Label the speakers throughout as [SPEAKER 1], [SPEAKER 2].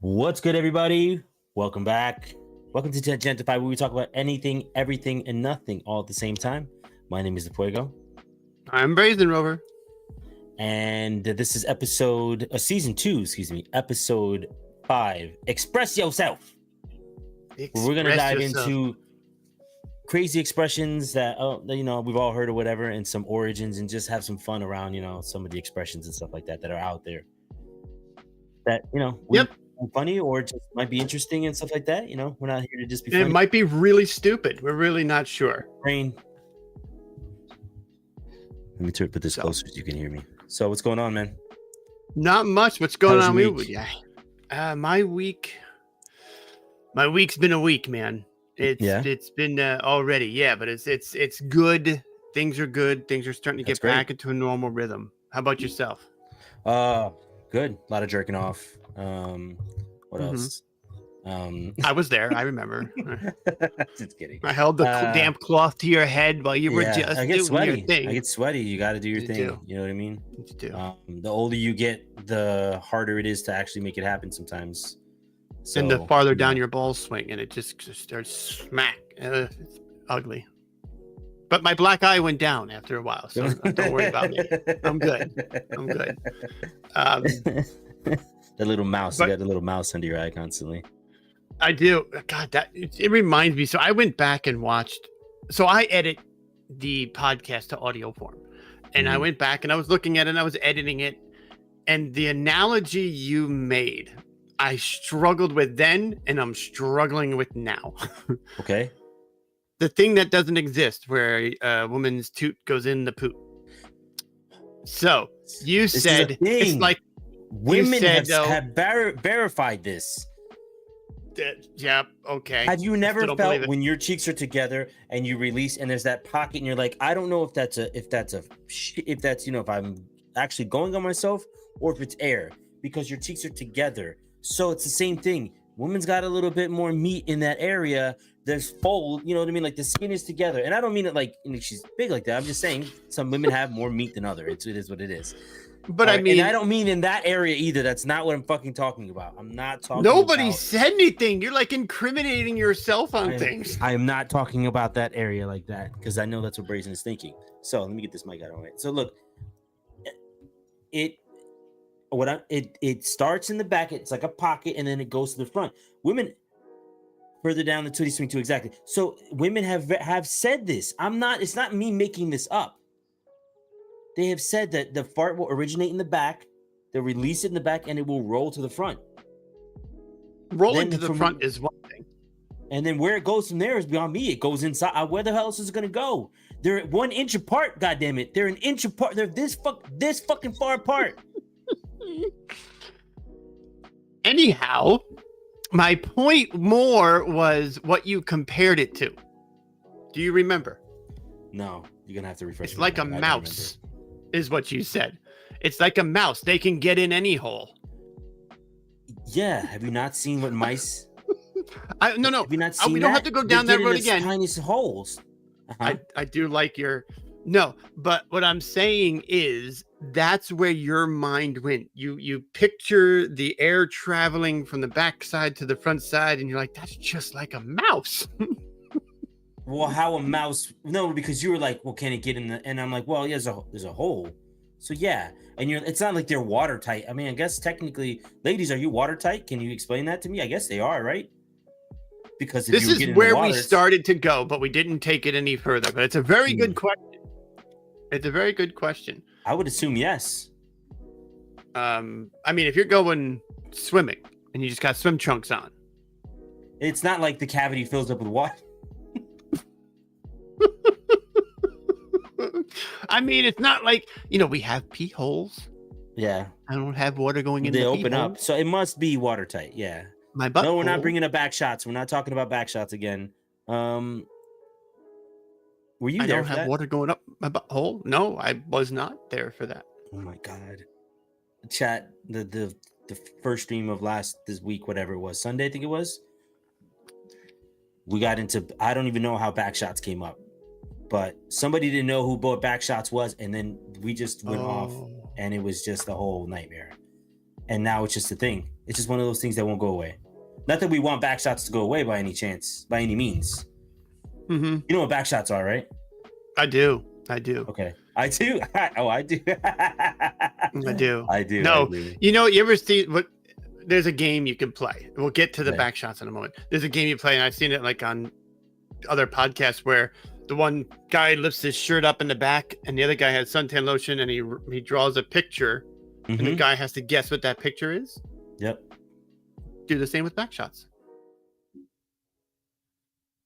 [SPEAKER 1] What's good, everybody? Welcome back. Welcome to Gentify, where we talk about anything, everything, and nothing all at the same time. My name is The Fuego.
[SPEAKER 2] I'm Brazen Rover.
[SPEAKER 1] And this is season 2, episode 5. Express yourself. We're going to dive into crazy expressions that, we've all heard or whatever, and some origins, and just have some fun around, some of the expressions and stuff like that are out there. That, funny or just might be interesting and stuff like that. We're not here to just be funny.
[SPEAKER 2] It might be really stupid. We're really not sure.
[SPEAKER 1] Rain. Let me put this closer so you can hear me. So what's going on, man?
[SPEAKER 2] Not much. What's going on with you? My week's been a week, man. It's been already, but it's good. Things are good. Things are starting to get back into a normal rhythm. How about yourself?
[SPEAKER 1] Good. A lot of jerking off. What else?
[SPEAKER 2] I was there. I remember.
[SPEAKER 1] Just kidding.
[SPEAKER 2] I held the damp cloth to your head while you were just
[SPEAKER 1] I get
[SPEAKER 2] doing
[SPEAKER 1] sweaty.
[SPEAKER 2] your thing.
[SPEAKER 1] I get sweaty. You got to do your thing.
[SPEAKER 2] Do.
[SPEAKER 1] You know what I mean?
[SPEAKER 2] You do.
[SPEAKER 1] The older you get, the harder it is to actually make it happen sometimes. So,
[SPEAKER 2] and the farther down your balls swing, and it just starts smack. It's ugly. But my black eye went down after a while, so don't worry about me. I'm good.
[SPEAKER 1] The little mouse. You got the little mouse under your eye constantly.
[SPEAKER 2] I do. God, it reminds me. So I went back and watched. So I edit the podcast to audio form, and I went back and I was looking at it and I was editing it, and the analogy you made, I struggled with then, and I'm struggling with now.
[SPEAKER 1] Okay.
[SPEAKER 2] The thing that doesn't exist, where a woman's toot goes in the poop. So you said it's like
[SPEAKER 1] women have verified this.
[SPEAKER 2] Yeah. Okay.
[SPEAKER 1] Have you never felt when your cheeks are together and you release and there's that pocket and you're like, I don't know if that's if I'm actually going on myself or if it's air, because your cheeks are together. So it's the same thing. Woman's got a little bit more meat in that area. There's fold, you know what I mean? Like the skin is together. And I don't mean it like she's big like that. I'm just saying some women have more meat than others. It is what it is.
[SPEAKER 2] But I mean,
[SPEAKER 1] and I don't mean in that area either. That's not what I'm fucking talking about. I'm not talking
[SPEAKER 2] Nobody said anything. You're like incriminating yourself on things.
[SPEAKER 1] I am not talking about that area like that, because I know that's what Brazen is thinking. So let me get this mic out of the way. So look, it starts in the back. It's like a pocket, and then it goes to the front. Women further down the tootie swing too, exactly. So women have said this. It's not me making this up. They have said that the fart will originate in the back, they'll release it in the back, and it will roll to the front.
[SPEAKER 2] Rolling to the front is one thing.
[SPEAKER 1] And then where it goes from there is beyond me. It goes inside. Where the hell else is it going to go? They're 1 inch apart, goddammit. They're an inch apart. They're this fucking far apart.
[SPEAKER 2] Anyhow, my point more was what you compared it to. Do you remember?
[SPEAKER 1] No, you're going to have to refresh.
[SPEAKER 2] It's like a mouse. Is what you said. It's like a mouse. They can get in any hole.
[SPEAKER 1] Yeah. Have you not seen what mice?
[SPEAKER 2] No.
[SPEAKER 1] Have you not seen
[SPEAKER 2] we don't have to go down that road again.
[SPEAKER 1] Tiniest holes.
[SPEAKER 2] I do like your. No, but what I'm saying is that's where your mind went. You picture the air traveling from the back side to the front side, and you're like, that's just like a mouse.
[SPEAKER 1] Well, how a mouse? No, because you were like, well, can it get in the? And I'm like, well, yeah, there's a hole. So yeah, and it's not like they're watertight. I mean, I guess technically, ladies, are you watertight? Can you explain that to me? I guess they are, right? Because
[SPEAKER 2] this is where we started to go, but we didn't take it any further. But it's a very good question. It's a very good question.
[SPEAKER 1] I would assume yes.
[SPEAKER 2] I mean, if you're going swimming and you just got swim trunks on,
[SPEAKER 1] it's not like the cavity fills up with water.
[SPEAKER 2] I mean, it's not like, we have pee holes.
[SPEAKER 1] Yeah.
[SPEAKER 2] I don't have water going in.
[SPEAKER 1] They open up. So it must be watertight. Yeah.
[SPEAKER 2] My butt.
[SPEAKER 1] No, we're not bringing up back shots. We're not talking about back shots again. Were you there? I don't have
[SPEAKER 2] water going up my butthole. No, I was not there for that.
[SPEAKER 1] Oh my God. Chat, the first stream of this week, whatever it was, Sunday, I think it was. We got into, I don't even know how back shots came up, but somebody didn't know who back shots was, and then we just went off, and it was just a whole nightmare. And now it's just a thing. It's just one of those things that won't go away. Not that we want back shots to go away by any chance, by any means.
[SPEAKER 2] Mm-hmm.
[SPEAKER 1] You know what back shots are, right?
[SPEAKER 2] I do.
[SPEAKER 1] Okay. I do. I do.
[SPEAKER 2] I do.
[SPEAKER 1] I do.
[SPEAKER 2] No,
[SPEAKER 1] I do.
[SPEAKER 2] you know, you ever see what? There's a game you can play. We'll get to the
[SPEAKER 1] Okay.
[SPEAKER 2] back shots in a moment. There's a game you play, and I've seen it like on other podcasts where the one guy lifts his shirt up in the back, and the other guy has suntan lotion, and he draws a picture, and the
[SPEAKER 1] Mhm.
[SPEAKER 2] guy has to guess what that picture is.
[SPEAKER 1] Yep.
[SPEAKER 2] Do the same with back shots.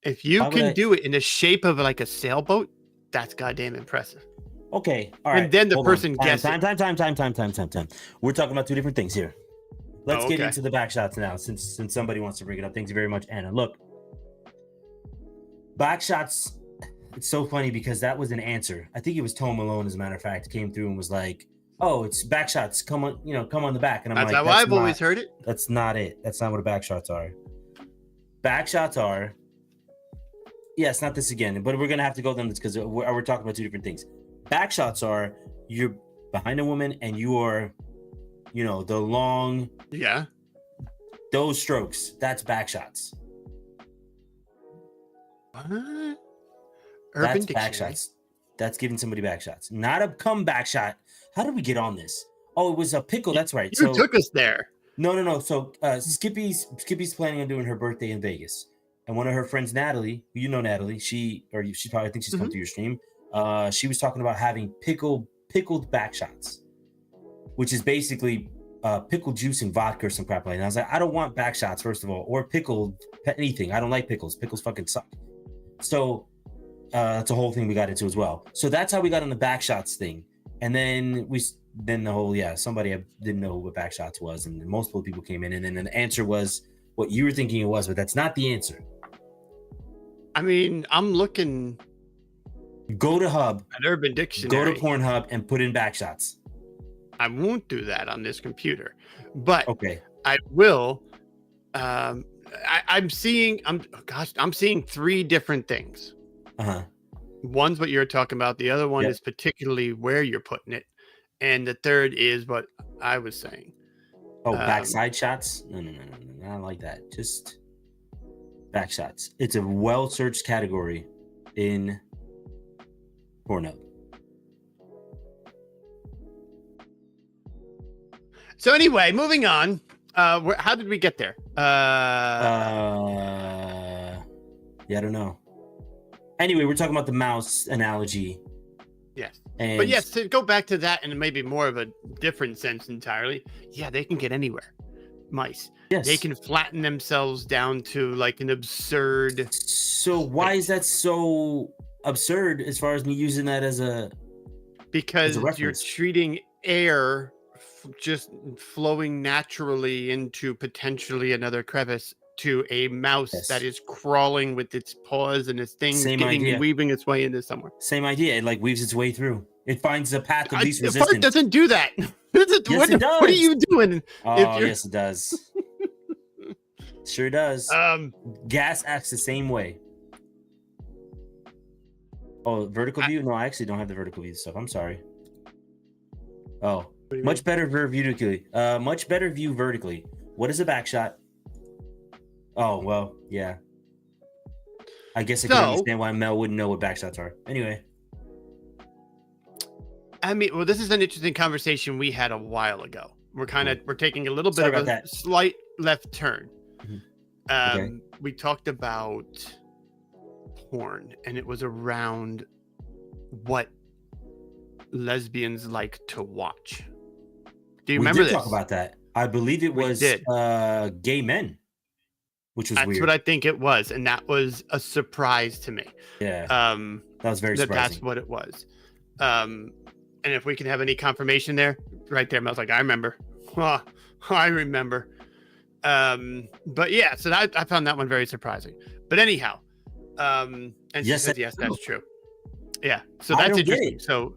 [SPEAKER 2] If you
[SPEAKER 1] Why would
[SPEAKER 2] can
[SPEAKER 1] I-
[SPEAKER 2] do it in the shape of like a sailboat, that's goddamn impressive.
[SPEAKER 1] Okay. All right.
[SPEAKER 2] And then the
[SPEAKER 1] Hold on.
[SPEAKER 2] person guesses.
[SPEAKER 1] Time. We're talking about two different things here. Let's get
[SPEAKER 2] okay.
[SPEAKER 1] into the back shots now, since somebody wants to bring it up. Thank you very much, Anna. Look, back shots. It's so funny because that was an answer. I think it was Tone Malone, as a matter of fact, came through and was like, "Oh, it's back shots. Come on, come on the back." And I'm
[SPEAKER 2] That's
[SPEAKER 1] like,
[SPEAKER 2] how I've always heard it.
[SPEAKER 1] That's not it. That's not what a back shots are. Back shots are. Yes, not this again, but we're gonna have to go down this because we're talking about two different things. Back shots are you're behind a woman and you are, the long
[SPEAKER 2] Yeah.
[SPEAKER 1] those strokes. That's back shots.
[SPEAKER 2] What? Urban
[SPEAKER 1] That's back
[SPEAKER 2] Dictionary.
[SPEAKER 1] shots. That's giving somebody back shots, not a comeback shot. How did we get on this? Oh, it was a pickle. That's right.
[SPEAKER 2] You took us there.
[SPEAKER 1] No. So Skippy's planning on doing her birthday in Vegas, and one of her friends, Natalie, you know Natalie, she probably thinks she's come to your stream. She was talking about having pickled back shots, which is basically pickled juice and vodka or some crap like that. And I was like, I don't want back shots, first of all, or pickled anything. I don't like pickles. Pickles fucking suck. So that's a whole thing we got into as well. So that's how we got on the back shots thing. And then the whole, somebody didn't know what back shots was, and multiple people came in, and then the answer was what you were thinking it was, but that's not the answer.
[SPEAKER 2] I mean, I'm looking
[SPEAKER 1] Go to Hub,
[SPEAKER 2] at Urban Dictionary.
[SPEAKER 1] go to Pornhub, and put in back shots.
[SPEAKER 2] I won't do that on this computer, but
[SPEAKER 1] Okay.
[SPEAKER 2] I will. I'm seeing three different things.
[SPEAKER 1] Uh-huh.
[SPEAKER 2] One's what you're talking about. The other one
[SPEAKER 1] Yep.
[SPEAKER 2] is particularly where you're putting it. And the third is what I was saying.
[SPEAKER 1] Oh, backside shots? No. I don't like that. Just back shots. It's a well-searched category in Pornhub.
[SPEAKER 2] So anyway, moving on. How did we get there?
[SPEAKER 1] Yeah, I don't know. Anyway, we're talking about the mouse analogy.
[SPEAKER 2] Yes.
[SPEAKER 1] And
[SPEAKER 2] But yes, to go back to that in maybe more of a different sense entirely. Yeah, they can get anywhere. Mice.
[SPEAKER 1] yes.
[SPEAKER 2] They can flatten themselves down to like an absurd.
[SPEAKER 1] So why is that so absurd as far as me using that as a
[SPEAKER 2] Because you're
[SPEAKER 1] reference?
[SPEAKER 2] treating air just flowing naturally into potentially another crevice to a mouse
[SPEAKER 1] Yes.
[SPEAKER 2] that is crawling with its paws and its things
[SPEAKER 1] Same
[SPEAKER 2] getting
[SPEAKER 1] idea.
[SPEAKER 2] weaving its way into somewhere.
[SPEAKER 1] same idea? It like weaves its way through. It finds the path of least
[SPEAKER 2] The fart
[SPEAKER 1] resistance.
[SPEAKER 2] doesn't do that.
[SPEAKER 1] Yes,
[SPEAKER 2] What
[SPEAKER 1] it
[SPEAKER 2] are
[SPEAKER 1] does.
[SPEAKER 2] you doing?
[SPEAKER 1] Oh,
[SPEAKER 2] you're-
[SPEAKER 1] yes, it does. Sure does. Gas acts the same way. Oh, vertical view? No, I actually don't have the vertical view stuff. I'm sorry. Oh,
[SPEAKER 2] What do you
[SPEAKER 1] much better vertically. Much better view vertically. What is a back shot? Oh, well, yeah. I guess I can
[SPEAKER 2] So-
[SPEAKER 1] understand why Mel wouldn't know what back shots are. Anyway.
[SPEAKER 2] I mean, well, this is an interesting conversation we had a while ago. We're taking a little bit
[SPEAKER 1] Sorry
[SPEAKER 2] of a
[SPEAKER 1] about that.
[SPEAKER 2] slight left turn.
[SPEAKER 1] Mhm. Okay.
[SPEAKER 2] We talked about porn, and it was around what lesbians like to watch. Do you
[SPEAKER 1] We
[SPEAKER 2] remember
[SPEAKER 1] did
[SPEAKER 2] this?
[SPEAKER 1] talk about that. I believe it
[SPEAKER 2] We
[SPEAKER 1] was
[SPEAKER 2] did.
[SPEAKER 1] gay men, which was
[SPEAKER 2] That's
[SPEAKER 1] weird.
[SPEAKER 2] what I think it was, and that was a surprise to me.
[SPEAKER 1] Yeah,
[SPEAKER 2] That
[SPEAKER 1] that was very
[SPEAKER 2] that's
[SPEAKER 1] surprising.
[SPEAKER 2] what it was. And if we can have any confirmation there, right there, Mel's like, I remember. Oh, I remember. But yeah, so I found that one very surprising. But anyhow, and she
[SPEAKER 1] Yes,
[SPEAKER 2] says,
[SPEAKER 1] I-
[SPEAKER 2] yes, that's true. Yeah, so
[SPEAKER 1] I
[SPEAKER 2] that's
[SPEAKER 1] don't get
[SPEAKER 2] interesting.
[SPEAKER 1] it.
[SPEAKER 2] So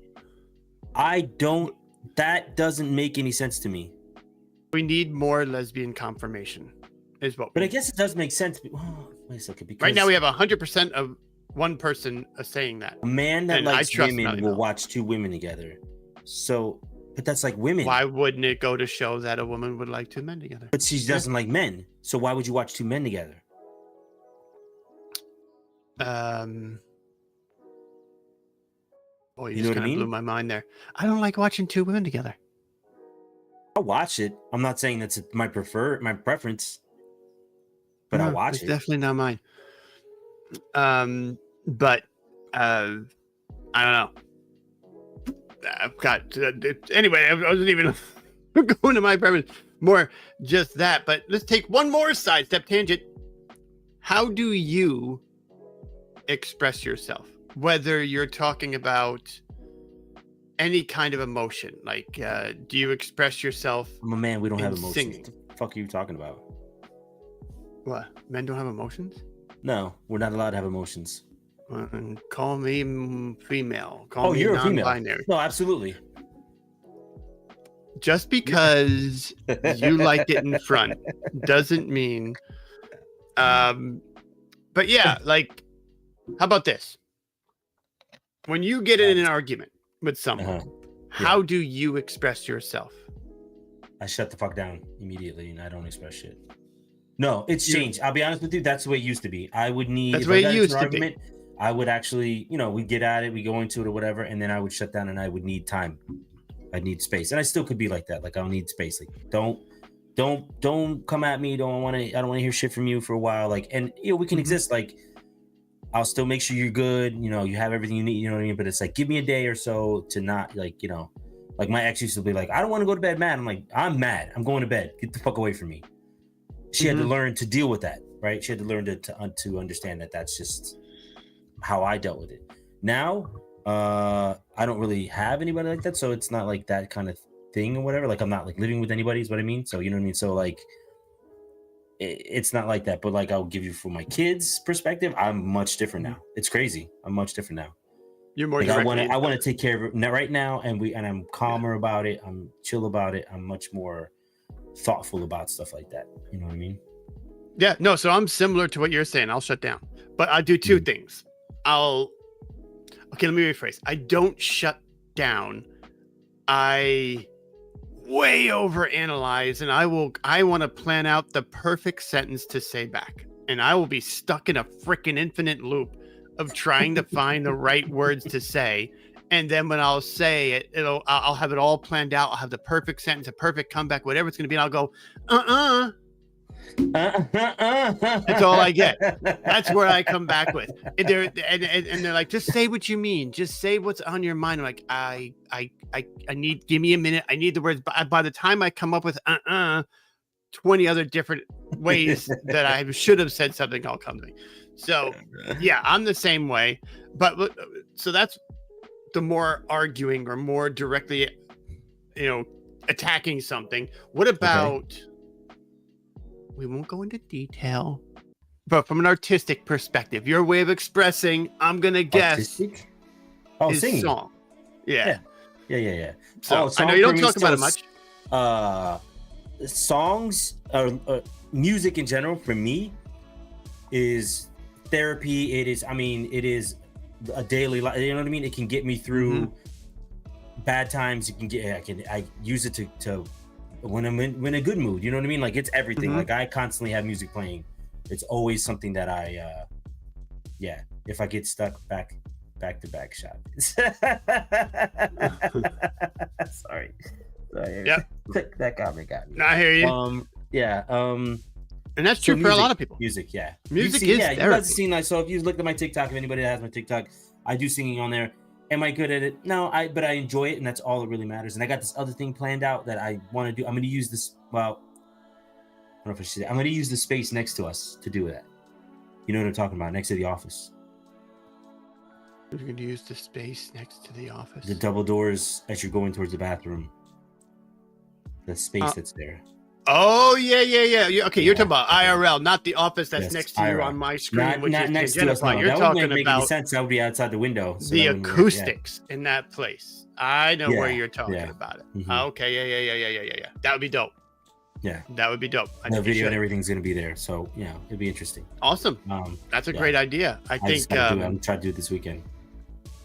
[SPEAKER 1] That doesn't make any sense to me.
[SPEAKER 2] we need more lesbian confirmation, is what.
[SPEAKER 1] But I
[SPEAKER 2] we-
[SPEAKER 1] guess it does make sense. Oh, wait a second. Because
[SPEAKER 2] right now we have 100% of one person saying that.
[SPEAKER 1] a man that
[SPEAKER 2] and I
[SPEAKER 1] likes
[SPEAKER 2] trust
[SPEAKER 1] women
[SPEAKER 2] Melly
[SPEAKER 1] will
[SPEAKER 2] Mel.
[SPEAKER 1] watch two women together. So But that's like women.
[SPEAKER 2] Why wouldn't it go to show that a woman would like two men together?
[SPEAKER 1] But she doesn't like men. So why would you watch two men together?
[SPEAKER 2] Boy, you just kind of blew my mind there. I don't like watching two women together.
[SPEAKER 1] I'll watch it. I'm not saying that's my preference, but I'll watch it.
[SPEAKER 2] Definitely not mine. But I don't know. I've got anyway. I wasn't even going to my preference. More just that. But let's take one more sidestep tangent. How do you express yourself? Whether you're talking about any kind of emotion, like do you express yourself?
[SPEAKER 1] I'm a man. We don't have emotions.
[SPEAKER 2] Singing?
[SPEAKER 1] What the fuck are you talking about?
[SPEAKER 2] What? Men don't have emotions?
[SPEAKER 1] No, we're not allowed to have emotions.
[SPEAKER 2] Call me female. Call me
[SPEAKER 1] you're
[SPEAKER 2] non-binary.
[SPEAKER 1] A female. No, absolutely.
[SPEAKER 2] Just because you like it in front doesn't mean. But yeah, like, how about this? When you get in an argument with someone, how do you express yourself?
[SPEAKER 1] I shut the fuck down immediately and I don't express shit. No, it's changed. I'll be honest with you. That's the way it used to be. I would need.
[SPEAKER 2] That's the way it used to be.
[SPEAKER 1] I would actually, we'd get at it, we go into it or whatever, and then I would shut down and I would need time. I'd need space, and I still could be like that. Like I'll need space. Like don't come at me. I don't want to hear shit from you for a while. Like, and we can exist. Like I'll still make sure you're good. You have everything you need. You know what I mean? But it's like give me a day or so to not like like my ex used to be like, I don't want to go to bed mad. I'm like, I'm mad. I'm going to bed. Get the fuck away from me. She had to learn to deal with that, right? She had to learn to understand that that's just how I dealt with it. Now, I don't really have anybody like that, so it's not like that kind of thing or whatever. Like I'm not like living with anybody is what I mean. So you know what I mean? So like it's not like that, but like I'll give you from my kids' perspective, I'm much different now. It's crazy. I'm much different now.
[SPEAKER 2] You're more
[SPEAKER 1] like I want to take care of it right now, and I'm calmer about it. I'm chill about it. I'm much more thoughtful about stuff like that. You know what I mean?
[SPEAKER 2] Yeah, no, so I'm similar to what you're saying. I'll shut down. But I do two things. Okay, let me rephrase. I don't shut down. I way overanalyze, and I want to plan out the perfect sentence to say back. And I will be stuck in a freaking infinite loop of trying to find the right words to say. And then when I'll say it, I'll have it all planned out. I'll have the perfect sentence, a perfect comeback, whatever it's going to be. And I'll go, That's all I get. That's where I come back with. And they're like, just say what you mean. Just say what's on your mind. I'm like, I need, give me a minute. I need the words. But by the time I come up with 20 other different ways that I should have said something, all come to me. So yeah, I'm the same way. But so that's the more arguing or more directly, attacking something. What about, we won't go into detail, but from an artistic perspective, your way of expressing, I'm going to guess,
[SPEAKER 1] artistic?
[SPEAKER 2] Is singing. Song. Yeah. So I know you don't talk about it much.
[SPEAKER 1] Songs or music in general for me is therapy. It is a daily life. You know what I mean? It can get me through bad times. I use it to when I'm in a good mood. You know what I mean? Like it's everything. Like I constantly have music playing. It's always something that I if I get stuck, back to back shot. Sorry.
[SPEAKER 2] Yeah.
[SPEAKER 1] That got me.
[SPEAKER 2] I hear you. And that's true for a lot of people.
[SPEAKER 1] Music is
[SPEAKER 2] therapy.
[SPEAKER 1] You guys have seen so if you look at my TikTok, if anybody that has my TikTok, I do singing on there. Am I good at it? No, but I enjoy it, and that's all that really matters. And I got this other thing planned out that I want to do. I'm going to use this. Well, I don't know if I should say. I'm going to use the space next to us to do that. You know what I'm talking about? Next to the office.
[SPEAKER 2] You're going to use the space next to the office.
[SPEAKER 1] The double doors as you're going towards the bathroom. The space that's there.
[SPEAKER 2] Oh, yeah. Okay, you're talking about IRL, not the office that's next to IRL. You on my screen, which
[SPEAKER 1] not
[SPEAKER 2] is
[SPEAKER 1] next to us. No.
[SPEAKER 2] You're
[SPEAKER 1] that
[SPEAKER 2] talking
[SPEAKER 1] wouldn't make
[SPEAKER 2] about
[SPEAKER 1] any sense. That would be outside the window. So
[SPEAKER 2] the acoustics in that place. I know where you're talking about it. Okay, yeah. That would be dope.
[SPEAKER 1] Yeah.
[SPEAKER 2] That would be dope.
[SPEAKER 1] The video and everything's going to be there. So, it'd be interesting.
[SPEAKER 2] Awesome. That's a great idea. I think
[SPEAKER 1] I'm trying to do it this weekend.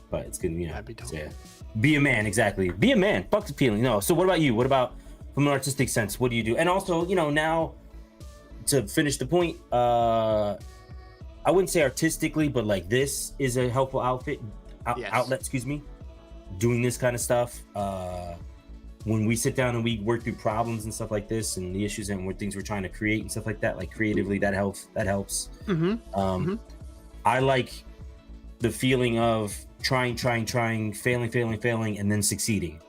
[SPEAKER 1] but it's good, you know.
[SPEAKER 2] Be
[SPEAKER 1] So, yeah. Be a man, exactly. Be a man. Fuck the feeling. No. So what about you? What about from an artistic sense? What do you do? And also, you know, now to finish the point, I wouldn't say artistically, but like this is a helpful outlet. Excuse me. Doing this kind of stuff. When we sit down and we work through problems and stuff like this, and the issues and what things we're trying to create and stuff like that, like creatively, that helps. I like the feeling of trying, failing, and then succeeding.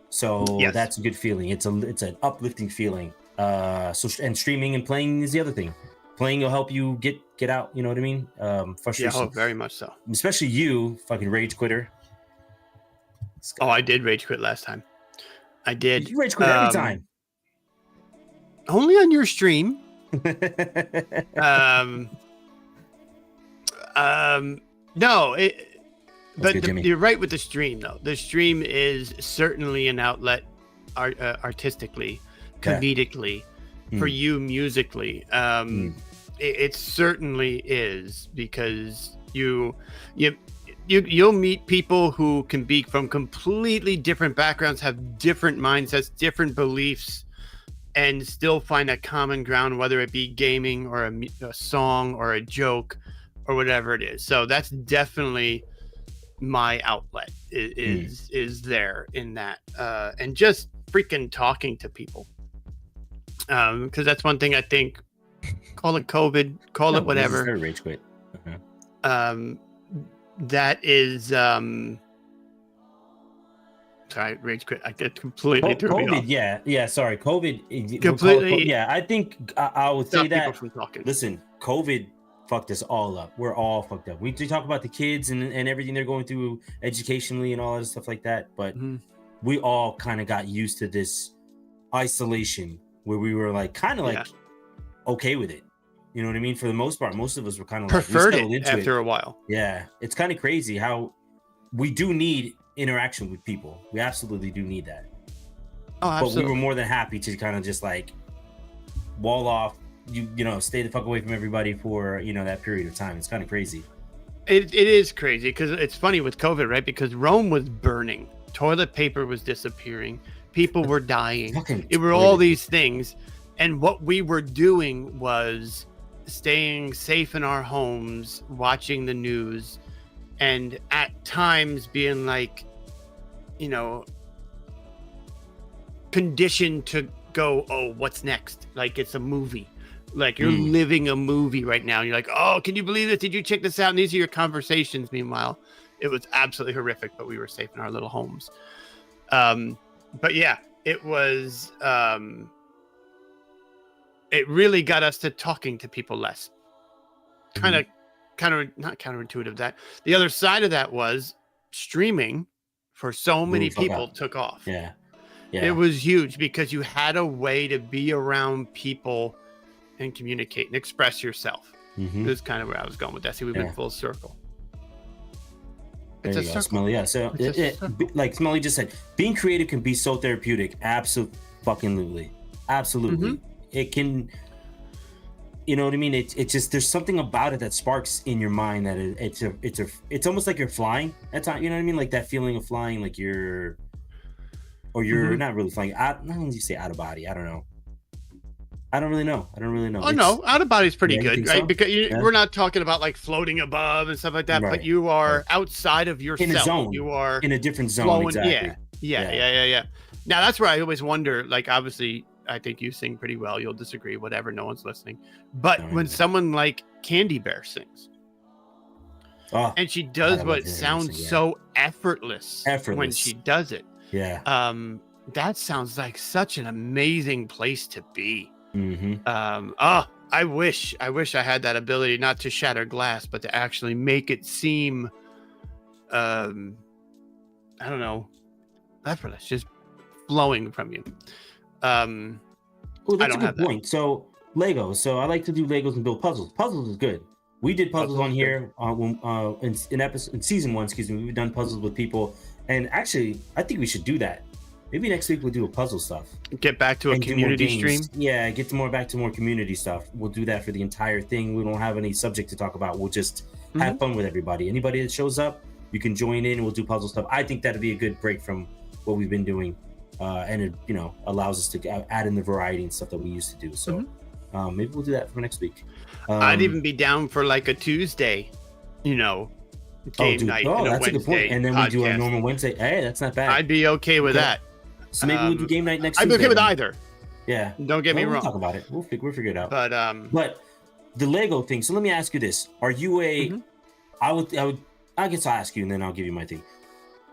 [SPEAKER 1] So that's a good feeling. It's an uplifting feeling. And streaming and playing is the other thing. Playing will help you get out. You know what I mean? Frustration.
[SPEAKER 2] Yeah, very much so.
[SPEAKER 1] Especially you, fucking rage quitter.
[SPEAKER 2] Oh, I did rage quit last time. I did.
[SPEAKER 1] You rage quit every time.
[SPEAKER 2] Only on your stream. No, you're right with the stream though. The stream is certainly an outlet artistically, comedically, for you musically. It certainly is, because you'll meet people who can be from completely different backgrounds, have different mindsets, different beliefs, and still find a common ground, whether it be gaming or a song or a joke or whatever it is. So that's definitely my outlet is there in that, and just freaking talking to people, because that's one thing I think. Call it COVID, call it whatever.
[SPEAKER 1] Rage quit.
[SPEAKER 2] That is sorry, rage quit. I get completely threw me off.
[SPEAKER 1] Yeah. Sorry, COVID.
[SPEAKER 2] Completely.
[SPEAKER 1] I think I would say that.
[SPEAKER 2] From talking.
[SPEAKER 1] Listen, COVID fucked us all up. We're all fucked up. We talk about the kids and everything they're going through educationally and all that stuff like that, but we all kind of got used to this isolation where we were like kind of like okay with it. You know what I mean? For the most part, most of us were kind of
[SPEAKER 2] preferred it after a while.
[SPEAKER 1] Yeah, it's kind of crazy how we do need interaction with people. We absolutely do need that.
[SPEAKER 2] Oh, absolutely.
[SPEAKER 1] But we were more than happy to kind of just like wall off, you know, stay the fuck away from everybody for, you know, that period of time. It's kind of crazy.
[SPEAKER 2] It is crazy because it's funny with COVID, right? Because Rome was burning, toilet paper was disappearing, people were dying. It were all these things, and what we were doing was staying safe in our homes, watching the news, and at times being like, you know, conditioned to go, oh, what's next? Like it's a movie. Like you're living a movie right now. You're like, oh, can you believe this? Did you check this out? And these are your conversations. Meanwhile, it was absolutely horrific, but we were safe in our little homes. But yeah, it was, it really got us to talking to people less. Not counterintuitive. That the other side of that was streaming for so many people took off.
[SPEAKER 1] Yeah.
[SPEAKER 2] It was huge because you had a way to be around people and communicate and express yourself. This is kind of where I was going with that. See, we've been full circle.
[SPEAKER 1] It's a circle. Smelly. Yeah. So like Smelly just said, being creative can be so therapeutic. Absolutely. It can, you know what I mean? It's just, there's something about it that sparks in your mind that it's almost like you're flying at times. You know what I mean? Like that feeling of flying, like you're not really flying. Not when you say out of body. I don't know. I don't really know.
[SPEAKER 2] Oh, no, out of body's pretty good, right? So? Because we're not talking about like floating above and stuff like that, but you are outside of yourself.
[SPEAKER 1] In a zone.
[SPEAKER 2] You are
[SPEAKER 1] in a different zone.
[SPEAKER 2] Flowing,
[SPEAKER 1] exactly.
[SPEAKER 2] Yeah. Now that's where I always wonder, like, obviously I think you sing pretty well. You'll disagree, whatever. No one's listening. But when someone like Candy Bear sings, and she does what sounds so effortless when she does it.
[SPEAKER 1] Yeah.
[SPEAKER 2] That sounds like such an amazing place to be. I wish I had that ability, not to shatter glass, but to actually make it seem, I don't know, effortless, just flowing from you.
[SPEAKER 1] That's a good point. So Legos. So I like to do Legos and build puzzles. Puzzles is good. We did puzzles on here in season 1. Excuse me. We've done puzzles with people, and actually, I think we should do that. Maybe next week we'll do a puzzle stuff.
[SPEAKER 2] Get back to a community stream.
[SPEAKER 1] Yeah, get back to more community stuff. We'll do that for the entire thing. We don't have any subject to talk about. We'll just have fun with everybody. Anybody that shows up, you can join in and we'll do puzzle stuff. I think that'd be a good break from what we've been doing, and it allows us to add in the variety and stuff that we used to do. So maybe we'll do that for next week.
[SPEAKER 2] I'd even be down for like a Tuesday, game night.
[SPEAKER 1] Oh, that's a good point. And then we do a normal Wednesday. Hey, that's not bad.
[SPEAKER 2] I'd be okay with that.
[SPEAKER 1] So maybe we'll do game night next.
[SPEAKER 2] I'd be okay with either.
[SPEAKER 1] Yeah.
[SPEAKER 2] Don't get me wrong.
[SPEAKER 1] We'll talk about it. We'll figure it out.
[SPEAKER 2] But
[SPEAKER 1] the Lego thing. So let me ask you this: are you a? I guess I'll ask you, and then I'll give you my thing.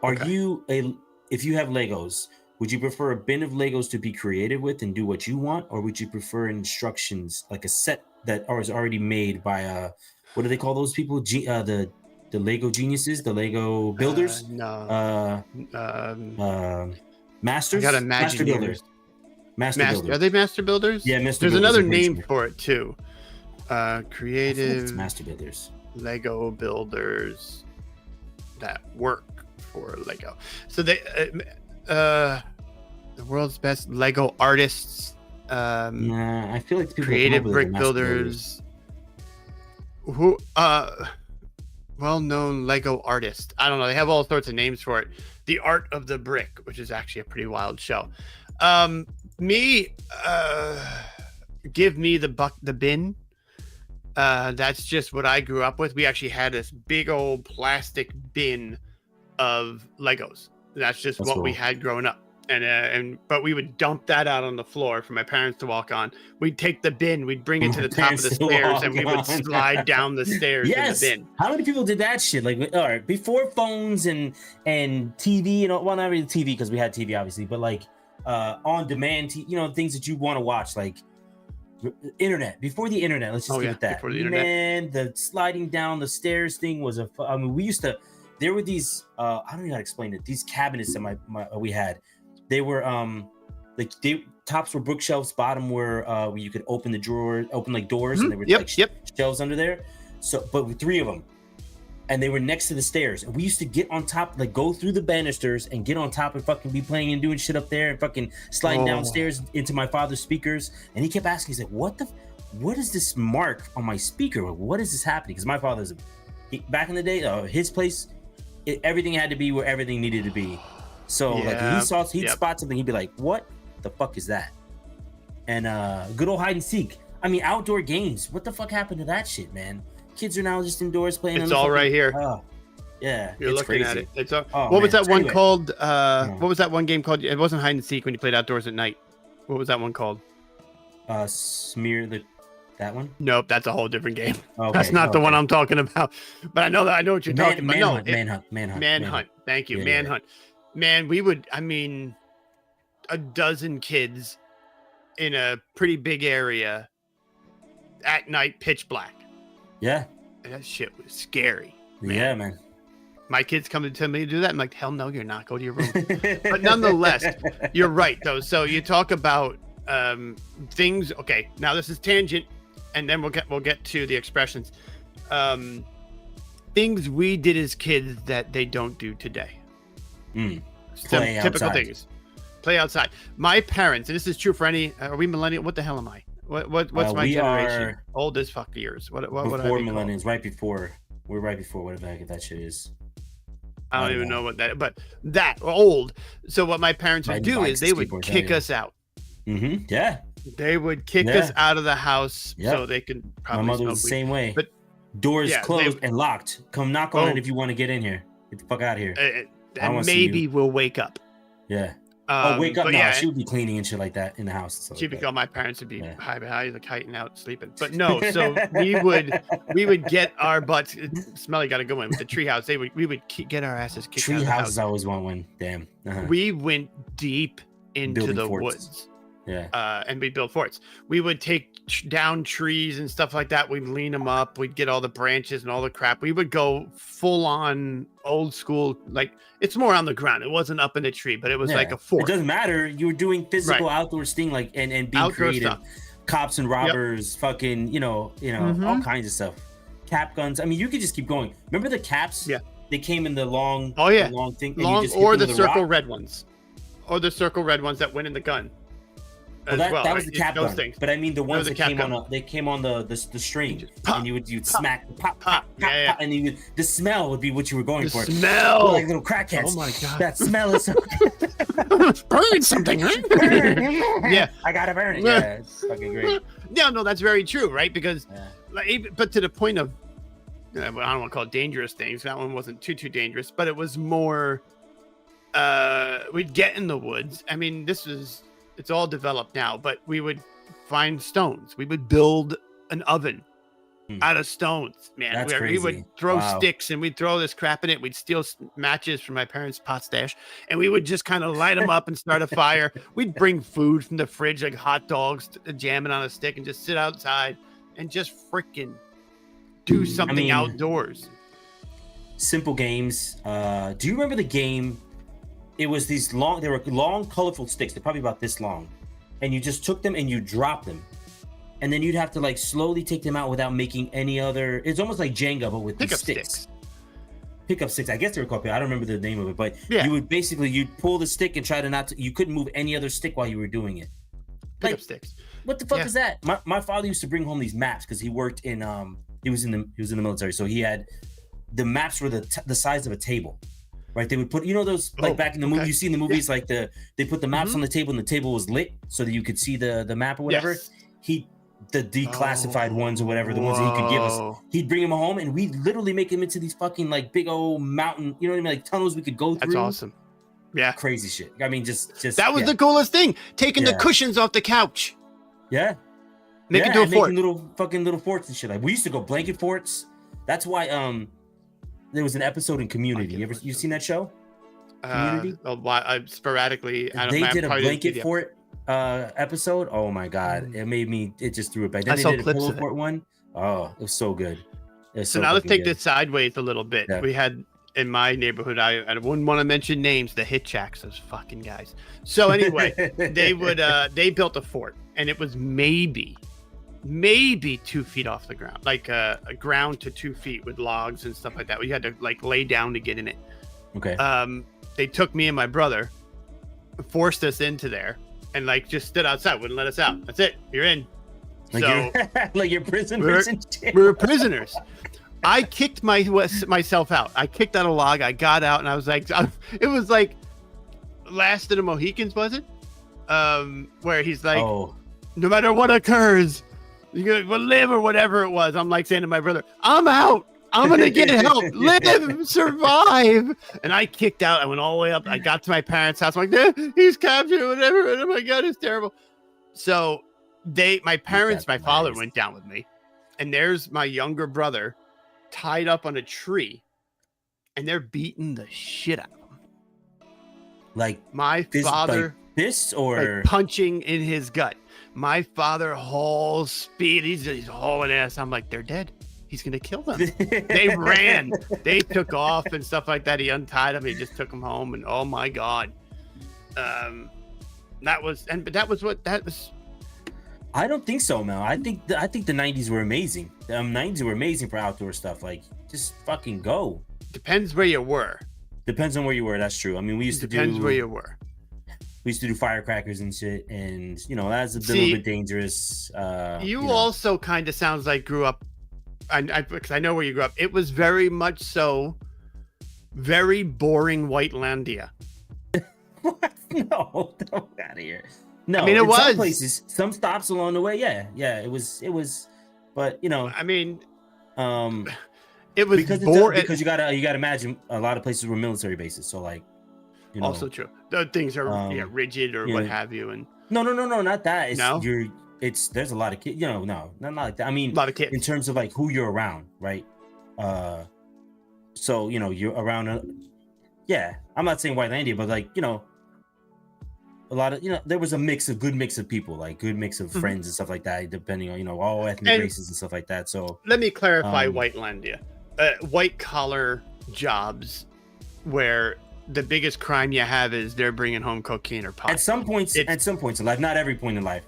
[SPEAKER 1] Are you a? If you have Legos, would you prefer a bin of Legos to be creative with and do what you want, or would you prefer instructions like a set that is already made by what do they call those people? The Lego geniuses, the Lego builders. Masters.
[SPEAKER 2] I gotta imagine
[SPEAKER 1] master builders. Master builders.
[SPEAKER 2] Are they master builders?
[SPEAKER 1] Yeah, master.
[SPEAKER 2] There's another name for it too. Creative
[SPEAKER 1] master builders.
[SPEAKER 2] Lego builders that work for Lego. So they, the world's best Lego artists.
[SPEAKER 1] I feel like
[SPEAKER 2] creative brick builders. Who well-known Lego artist. I don't know. They have all sorts of names for it. The Art of the Brick, which is actually a pretty wild show. Give me the bin. That's just what I grew up with. We actually had this big old plastic bin of Legos. That's just what we had growing up. But we would dump that out on the floor for my parents to walk on. We'd take the bin, we'd bring it to the top of the stairs, and we would slide down the stairs in the bin.
[SPEAKER 1] How many people did that shit? Like, all right, before phones and TV, well, not really TV because we had TV obviously, but like on demand, things that you want to watch, like internet. Before the internet, let's just give it that.
[SPEAKER 2] Before the internet.
[SPEAKER 1] Man, the sliding down the stairs thing was we used to. There were these. I don't know how to explain it. These cabinets that we had. They were tops were bookshelves, bottom were where you could open the drawer, open like doors, and there were shelves under there. So, but with 3 of them, and they were next to the stairs. And we used to get on top, like go through the banisters and get on top and fucking be playing and doing shit up there and fucking sliding downstairs into my father's speakers. And he kept asking, he's like, what is this mark on my speaker? What is this happening? Because my father's back in the day, his place, everything had to be where everything needed to be. So like he'd spot something, he'd be like, "What the fuck is that?" And good old hide and seek. I mean, outdoor games. What the fuck happened to that shit, man? Kids are now just indoors playing.
[SPEAKER 2] It's all right here.
[SPEAKER 1] Yeah,
[SPEAKER 2] you're looking
[SPEAKER 1] crazy.
[SPEAKER 2] at it. It's what was that one called? What was that one game called? It wasn't hide and seek when you played outdoors at night. What was that one called?
[SPEAKER 1] That one?
[SPEAKER 2] Nope, that's a whole different game. Okay, that's not the one I'm talking about. But I know what you're talking about. Manhunt. Thank you, Manhunt. Man, we would, a dozen kids in a pretty big area at night, pitch black.
[SPEAKER 1] Yeah.
[SPEAKER 2] And that shit was scary. Man.
[SPEAKER 1] Yeah, man.
[SPEAKER 2] My kids come to tell me to do that. I'm like, hell no, you're not. Go to your room. But nonetheless, you're right, though. So you talk about things. Okay, now this is tangent, and then we'll get to the expressions. Things we did as kids that they don't do today. Typical things. Play outside. My parents, and this is true for any. Are we millennial? What the hell am I? What's my generation? Old as fuck years. What
[SPEAKER 1] before millennials? Right before. We're right before whatever the heck that shit is.
[SPEAKER 2] I don't even know what that. But that old. So what my parents would do is they would kick us out.
[SPEAKER 1] Mm-hmm. Yeah.
[SPEAKER 2] They would kick us out of the house so they could probably.
[SPEAKER 1] My mother was the same way. But doors closed and locked. Come knock on it if you want to get in here. Get the fuck out of here.
[SPEAKER 2] And maybe we'll wake up.
[SPEAKER 1] Yeah. Wake up! No, she would be cleaning and shit like that in the house.
[SPEAKER 2] She'd be my parents would be high, like hiding out, sleeping. But no, so we would get our butts. Smelly got a good one with the treehouse. We would get our asses kicked out of the house.
[SPEAKER 1] Treehouses, I always want one. Damn.
[SPEAKER 2] We went deep into the woods.
[SPEAKER 1] Yeah.
[SPEAKER 2] And we'd build forts. We would take down trees and stuff like that. We'd lean them up. We'd get all the branches and all the crap. We would go full on old school. Like, it's more on the ground. It wasn't up in the tree, but it was like a fort.
[SPEAKER 1] It doesn't matter. You were doing physical outdoors thing, like and being outdoor creative. Stuff. Cops and robbers, fucking, all kinds of stuff. Cap guns. I mean, you could just keep going. Remember the caps?
[SPEAKER 2] Yeah.
[SPEAKER 1] They came in the long.
[SPEAKER 2] The
[SPEAKER 1] long thing.
[SPEAKER 2] Long or the circle red ones, or the circle red ones that went in the gun.
[SPEAKER 1] Well, that
[SPEAKER 2] right?
[SPEAKER 1] was the cap
[SPEAKER 2] those
[SPEAKER 1] gun.
[SPEAKER 2] things.
[SPEAKER 1] But I mean the ones that came
[SPEAKER 2] gun.
[SPEAKER 1] on the string,
[SPEAKER 2] pop,
[SPEAKER 1] and you'd
[SPEAKER 2] pop,
[SPEAKER 1] smack pop, pop,
[SPEAKER 2] yeah.
[SPEAKER 1] pop, and the smell would be what you were going for.
[SPEAKER 2] Smell,
[SPEAKER 1] like little crackheads.
[SPEAKER 2] Oh my god,
[SPEAKER 1] that smell is so
[SPEAKER 2] burn something, huh? Yeah,
[SPEAKER 1] I gotta burn it. Yeah, it's fucking great.
[SPEAKER 2] Yeah, no, that's very true, right? Because, but to the point of, I don't want to call it dangerous things. That one wasn't too dangerous, but it was more. We'd get in the woods. I mean, it's all developed now, but we would find stones. We would build an oven out of stones, man.
[SPEAKER 1] That's
[SPEAKER 2] We would throw
[SPEAKER 1] Wow.
[SPEAKER 2] sticks and we'd throw this crap in it. We'd steal matches from my parents' pot stash, and we would just kind of light them up and start a fire. We'd bring food from the fridge, like hot dogs, jam it on a stick, and just sit outside and just freaking do something outdoors.
[SPEAKER 1] Simple games. Do you remember the game? It was they were long, colorful sticks. They're probably about this long. And you just took them and you dropped them. And then you'd have to like slowly take them out without making any other. It's almost like Jenga, but with
[SPEAKER 2] Pickup
[SPEAKER 1] sticks. Pickup sticks. I guess they were called. I don't remember the name of it, but
[SPEAKER 2] yeah.
[SPEAKER 1] you'd pull the stick and try to you couldn't move any other stick while you were doing it.
[SPEAKER 2] Pickup sticks.
[SPEAKER 1] What the fuck is that? My father used to bring home these maps because he worked in he was in the military, so he had the maps were the size of a table. Right, they would put those like back in the movie. You see in the movies like they put the maps on the table and the table was lit so that you could see the map or whatever. Yes. The declassified ones or whatever, the ones that he could give us, he'd bring them home and we'd literally make them into these fucking like big old mountain, you know what I mean, like tunnels we could go through.
[SPEAKER 2] That's awesome. Yeah,
[SPEAKER 1] crazy shit. I mean, just
[SPEAKER 2] that was the coolest thing. Taking the cushions off the couch.
[SPEAKER 1] Yeah,
[SPEAKER 2] making to a fort.
[SPEAKER 1] Making little forts and shit. Like we used to go blanket forts. That's why there was an episode in Community. You seen that show? Community?
[SPEAKER 2] Sporadically.
[SPEAKER 1] They did a blanket fort episode. Oh my god, it just threw it back. Then
[SPEAKER 2] I
[SPEAKER 1] they
[SPEAKER 2] saw
[SPEAKER 1] did a
[SPEAKER 2] clips
[SPEAKER 1] pillow
[SPEAKER 2] of it.
[SPEAKER 1] fort one. Oh, it was so good.
[SPEAKER 2] So now let's take this sideways a little bit. Yeah. We had in my neighborhood. I wouldn't want to mention names. The Hitchcocks, those fucking guys. So anyway, they built a fort, and it was maybe 2 feet off the ground, like a ground to 2 feet with logs and stuff like that. We had to like lay down to get in it.
[SPEAKER 1] Okay.
[SPEAKER 2] They took me and my brother, forced us into there, and like just stood outside, wouldn't let us out. That's it. You're in.
[SPEAKER 1] Like you're prisoners.
[SPEAKER 2] We were prisoners. I kicked myself out. I kicked out a log. I got out, and I was like, it was like Last of the Mohicans, was it? Where he's like, no matter what occurs, you will live or whatever it was. I'm like saying to my brother, I'm out. I'm going to get help. Live, survive. And I kicked out. I went all the way up. I got to my parents' house. I'm like, he's captured or whatever. And oh my God, it's terrible. So my father went down with me. And there's my younger brother tied up on a tree. And they're beating the shit out of him.
[SPEAKER 1] Like
[SPEAKER 2] my father.
[SPEAKER 1] This or
[SPEAKER 2] like punching in his gut. My father hauls speed. He's hauling ass. I'm like, they're dead. He's gonna kill them. They ran. They took off and stuff like that. He untied them. He just took them home. And oh my God, that was.
[SPEAKER 1] I don't think so, Mel. I think the 90s were amazing. The 90s were amazing for outdoor stuff. Like just fucking go.
[SPEAKER 2] Depends where you were.
[SPEAKER 1] Depends on where you were. That's true. I mean,
[SPEAKER 2] Depends where you were.
[SPEAKER 1] We used to do firecrackers and shit, and that's a little bit dangerous.
[SPEAKER 2] You also kind of sounds like grew up, because I know where you grew up. It was very much so, very boring Whitelandia.
[SPEAKER 1] What? No, get out of here. No,
[SPEAKER 2] I mean it was
[SPEAKER 1] some places, some stops along the way. Yeah, it was, but
[SPEAKER 2] I mean,
[SPEAKER 1] it was because you gotta imagine a lot of places were military bases, so like.
[SPEAKER 2] Also true. The things are rigid or what have you, and
[SPEAKER 1] no, not that. There's a lot of kids. No, not like that. I mean,
[SPEAKER 2] a lot of kids
[SPEAKER 1] in terms of like who you're around, right? So you're around. I'm not saying Whitelandia, but like a lot of there was a good mix of people, like good mix of friends and stuff like that, depending on all ethnic races and stuff like that. So
[SPEAKER 2] let me clarify Whitelandia, white collar jobs where the biggest crime you have is they're bringing home cocaine or pot.
[SPEAKER 1] At some points in life, not every point in life.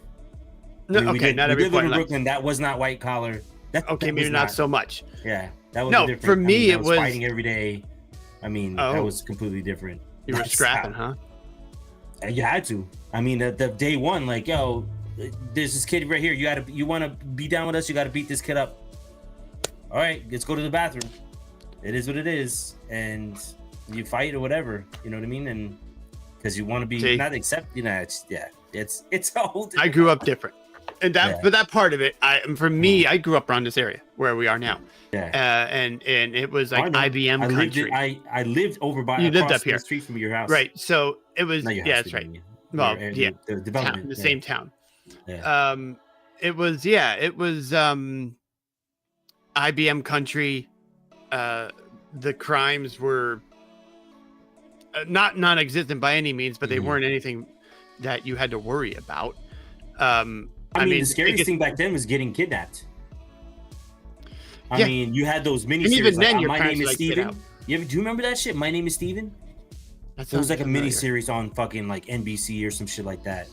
[SPEAKER 2] No, not every point in life.
[SPEAKER 1] Brooklyn, that was not white collar.
[SPEAKER 2] Maybe not so much.
[SPEAKER 1] Yeah, that was different.
[SPEAKER 2] For me, it was
[SPEAKER 1] fighting every day. I mean, that was completely different.
[SPEAKER 2] You were scrapping, huh?
[SPEAKER 1] You had to. I mean, the day one, like, yo, there's this kid right here. You want to be down with us? You got to beat this kid up. All right, let's go to the bathroom. It is what it is, and you fight or whatever. You know what I mean? And because you want to be not accept, you know, it's a whole.
[SPEAKER 2] I grew up different, and for that part of it, for me, I grew up around this area where we are now. Yeah. And it was like IBM country.
[SPEAKER 1] I lived over by.
[SPEAKER 2] You lived up here,
[SPEAKER 1] street from your house,
[SPEAKER 2] right? So it was. That's right. Well, yeah,
[SPEAKER 1] the development
[SPEAKER 2] in the same town.
[SPEAKER 1] Yeah.
[SPEAKER 2] It was IBM country. The crimes were not non-existent by any means, but they weren't anything that you had to worry about.
[SPEAKER 1] I mean, the scariest thing back then was getting kidnapped. I mean, you had those miniseries.
[SPEAKER 2] Even then,
[SPEAKER 1] My Name is Steven. Do you remember that shit? My Name is Steven. It was like a miniseries on fucking like NBC or some shit like that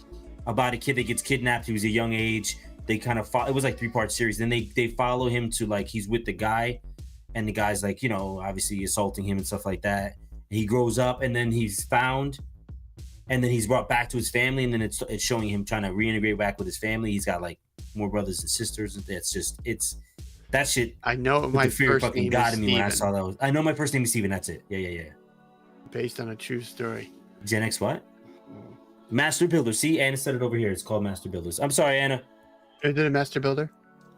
[SPEAKER 1] about a kid that gets kidnapped. He was a young age. They kind of it was like 3-part series. Then they follow him to like he's with the guy, and the guy's like, you know, obviously assaulting him and stuff like that. He grows up, and then he's found, and then he's brought back to his family, and then it's showing him trying to reintegrate back with his family. He's got like more brothers and sisters. It's that shit.
[SPEAKER 2] I know my first name
[SPEAKER 1] got
[SPEAKER 2] is
[SPEAKER 1] me
[SPEAKER 2] Steven.
[SPEAKER 1] when I saw that. I know my first name is Steven. That's it. Yeah.
[SPEAKER 2] Based on a true story.
[SPEAKER 1] Gen X what? Master Builder. See, Anna said it over here. It's called Master Builders. I'm sorry, Anna.
[SPEAKER 2] Is it a Master Builder?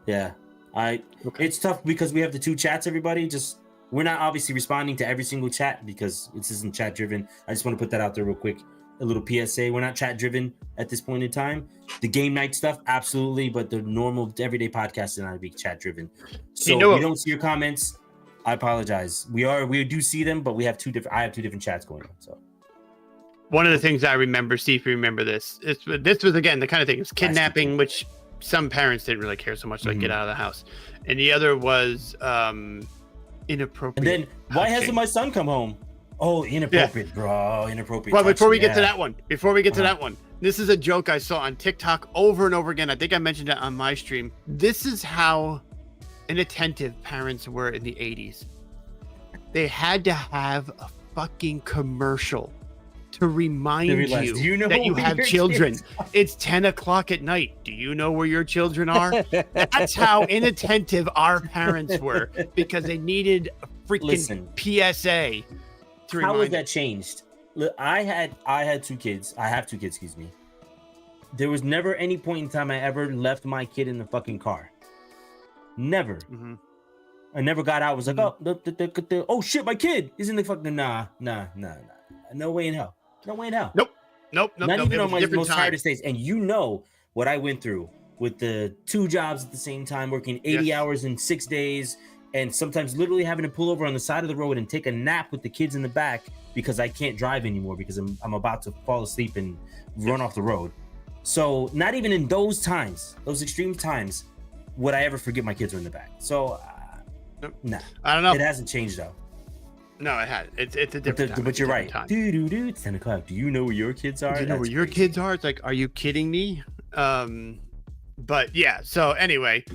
[SPEAKER 1] Yeah. It's tough because we have the 2 chats, everybody. Just we're not obviously responding to every single chat because this isn't chat driven. I just want to put that out there real quick. A little PSA. We're not chat driven at this point in time. The game night stuff, absolutely, but the normal everyday podcast is not to be chat driven. So we don't see your comments. I apologize. We do see them, but I have 2 different chats going on. So
[SPEAKER 2] one of the things I remember, see if you remember this. This was again the kind of thing. It's kidnapping, which some parents didn't really care so much, like get out of the house. And the other was inappropriate.
[SPEAKER 1] And then why hasn't my son come home? Oh, inappropriate, bro. Inappropriate.
[SPEAKER 2] Well, before we get to that one, this is a joke I saw on TikTok over and over again. I think I mentioned it on my stream. This is how inattentive parents were in the 80s. They had to have a fucking commercial to remind you that you have children. It's 10 o'clock at night. Do you know where your children are? That's how inattentive our parents were because they needed a freaking PSA.
[SPEAKER 1] How has that changed? Look, I had 2 kids. I have 2 kids, excuse me. There was never any point in time I ever left my kid in the fucking car. Never. I never got out. I was like, oh shit, my kid is in the fucking nah. No way in hell.
[SPEAKER 2] Nope.
[SPEAKER 1] Not even on my most hardest days. And you know what I went through with the 2 jobs at the same time, working 80 hours in 6 days, and sometimes literally having to pull over on the side of the road and take a nap with the kids in the back because I can't drive anymore because I'm about to fall asleep and run off the road. So not even in those times, those extreme times, would I ever forget my kids were in the back. So nah.
[SPEAKER 2] I don't know.
[SPEAKER 1] It hasn't changed though.
[SPEAKER 2] No, it has. It's a different time.
[SPEAKER 1] But you're right. 10 o'clock. Do you know where your kids are?
[SPEAKER 2] Do you know where your kids are? It's like, are you kidding me? But yeah. So anyway,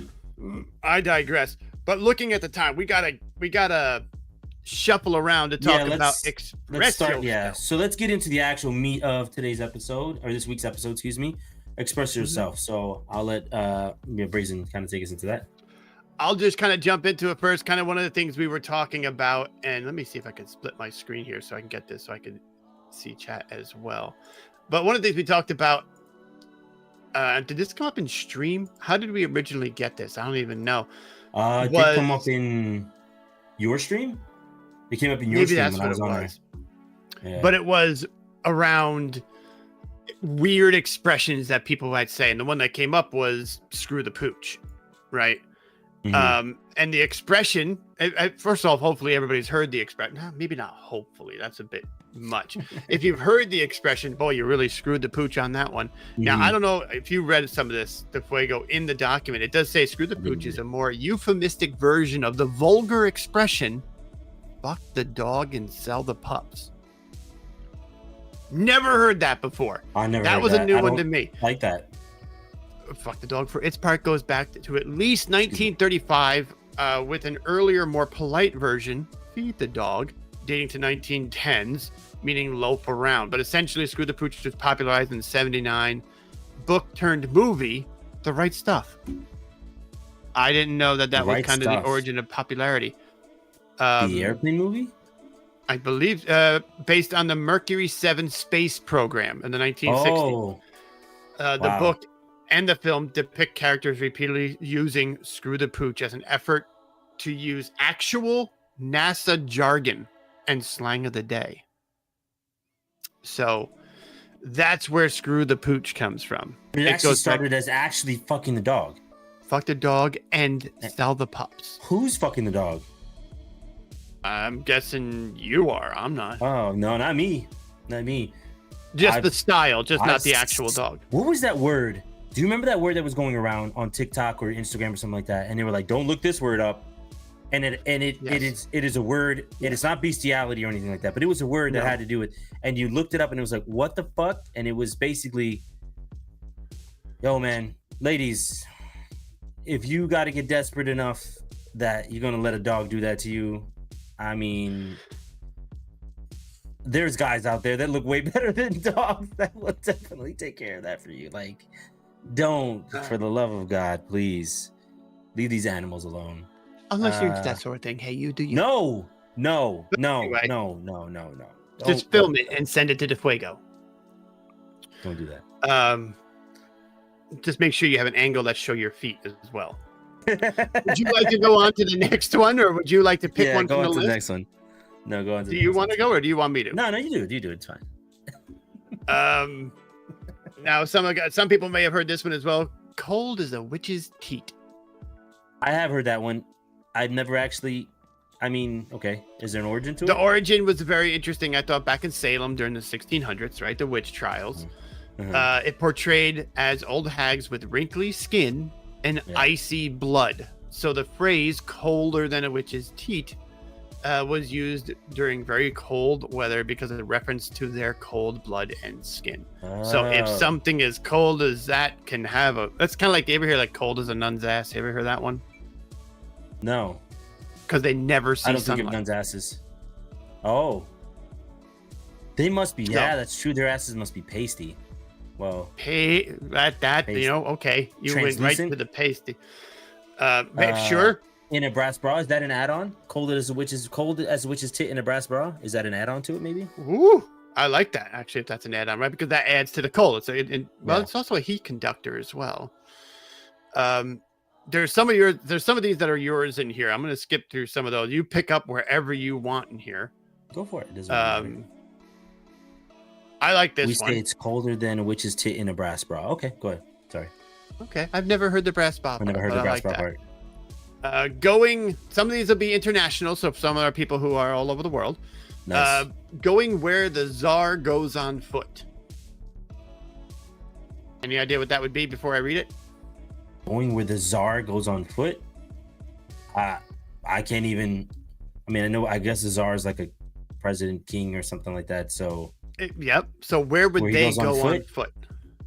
[SPEAKER 2] I digress. But looking at the time, we gotta shuffle around to talk about Express.
[SPEAKER 1] Let's start. Yeah. So let's get into the actual meat of today's episode, or this week's episode. Excuse me. Express yourself. So I'll let Brazen kind of take us into that.
[SPEAKER 2] I'll just kind of jump into it first. Kind of one of the things we were talking about, and let me see if I can split my screen here so I can get this, so I can see chat as well. But one of the things we talked about, did this come up in stream? How did we originally get this? I don't even know.
[SPEAKER 1] It did come up in your stream? It came up in your stream when I was on there. Yeah.
[SPEAKER 2] But it was around weird expressions that people might say. And the one that came up was screw the pooch, right? Mm-hmm. And the expression, first of all, hopefully everybody's heard the expression. Maybe not hopefully, that's a bit much. If you've heard the expression, boy, you really screwed the pooch on that one. Mm-hmm. Now, I don't know if you read some of this, the Fuego, in the document. It does say screw the pooch is a more euphemistic version of the vulgar expression, fuck the dog and sell the pups. Never heard that before.
[SPEAKER 1] I never
[SPEAKER 2] that
[SPEAKER 1] heard
[SPEAKER 2] was
[SPEAKER 1] that.
[SPEAKER 2] A new one to me.
[SPEAKER 1] Like that.
[SPEAKER 2] Fuck the dog, for its part, goes back to at least 1935 with an earlier, more polite version, feed the dog, dating to 1910s. meaning loaf around. But essentially, Screw the Pooch was popularized in '79. Book turned movie, The Right Stuff. I didn't know that was
[SPEAKER 1] Right
[SPEAKER 2] kind of
[SPEAKER 1] Stuff.
[SPEAKER 2] the origin of popularity.
[SPEAKER 1] The airplane movie?
[SPEAKER 2] I believe, based on the Mercury 7 space program in the 1960s.
[SPEAKER 1] Oh,
[SPEAKER 2] The
[SPEAKER 1] wow.
[SPEAKER 2] book and the film depict characters repeatedly using Screw the Pooch as an effort to use actual NASA jargon and slang of the day. So that's where Screw the Pooch comes from.
[SPEAKER 1] It actually started as actually fucking the dog.
[SPEAKER 2] Fuck the dog and sell the pups.
[SPEAKER 1] Who's fucking the dog?
[SPEAKER 2] I'm guessing you are. I'm not.
[SPEAKER 1] Oh, no, not me. Not me.
[SPEAKER 2] Just the style, not the actual dog.
[SPEAKER 1] What was that word? Do you remember that word that was going around on TikTok or Instagram or something like that? And they were like, "Don't look this word up." And it is a word. It is not bestiality or anything like that, but it was a word that had to do with. And you looked it up, and it was like, "What the fuck?" And it was basically, "Yo, man, ladies, if you got to get desperate enough that you're gonna let a dog do that to you, I mean." There's guys out there that look way better than dogs that will definitely take care of that for you. Like, don't, for the love of God, please leave these animals alone.
[SPEAKER 2] Unless you're into that sort of thing. Hey, you do you.
[SPEAKER 1] No.
[SPEAKER 2] Anyway.
[SPEAKER 1] No.
[SPEAKER 2] Just film it and send it to DeFuego.
[SPEAKER 1] Don't do that.
[SPEAKER 2] Just make sure you have an angle that show your feet as well. Would you like to go on to the next one, or would you like to pick one
[SPEAKER 1] go
[SPEAKER 2] from
[SPEAKER 1] on
[SPEAKER 2] the
[SPEAKER 1] to
[SPEAKER 2] list?
[SPEAKER 1] the next one. No, go on to
[SPEAKER 2] Do you want to go, or do you want me to?
[SPEAKER 1] No, you do. It's fine.
[SPEAKER 2] Now some people may have heard this one as well. Cold as a witch's teat.
[SPEAKER 1] I have heard that one. I've never actually. I mean, okay. Is there an origin to it?
[SPEAKER 2] The origin was very interesting. I thought back in Salem during the 1600s, right? The witch trials.
[SPEAKER 1] Mm-hmm.
[SPEAKER 2] It portrayed as old hags with wrinkly skin and icy blood. So the phrase "colder than a witch's teat" was used during very cold weather because of the reference to their cold blood and skin. So if something as cold as that can have that's kind of like, you ever hear like cold as a nun's ass? You ever heard that one?
[SPEAKER 1] No.
[SPEAKER 2] Because they never see
[SPEAKER 1] I don't
[SPEAKER 2] sunlight.
[SPEAKER 1] think of nuns' asses. Oh. They must be. Yeah, that's true. Their asses must be pasty. Well.
[SPEAKER 2] Hey, that you know, okay. You went right to the pasty. Sure.
[SPEAKER 1] In a brass bra, is that an add-on? Cold as a witch's tit in a brass bra. Is that an add-on to it? Maybe.
[SPEAKER 2] Ooh, I like that actually. If that's an add-on, right? Because that adds to the cold. It's also a heat conductor as well. There's some of these that are yours in here. I'm going to skip through some of those. You pick up wherever you want in here.
[SPEAKER 1] Go for it. It doesn't matter.
[SPEAKER 2] I like this one.
[SPEAKER 1] We say it's colder than a witch's tit in a brass bra. Okay, go ahead. Sorry.
[SPEAKER 2] Okay, I've never heard the brass bra.
[SPEAKER 1] I never heard the brass bra part.
[SPEAKER 2] Some of these will be international, so some are people who are all over the world.
[SPEAKER 1] Nice.
[SPEAKER 2] Going where the Tsar goes on foot. Any idea what that would be before I read it?
[SPEAKER 1] Going where the Tsar goes on foot? I can't even. I mean, I guess the Tsar is like a president, king, or something like that. So.
[SPEAKER 2] Yep. So where would they go on foot?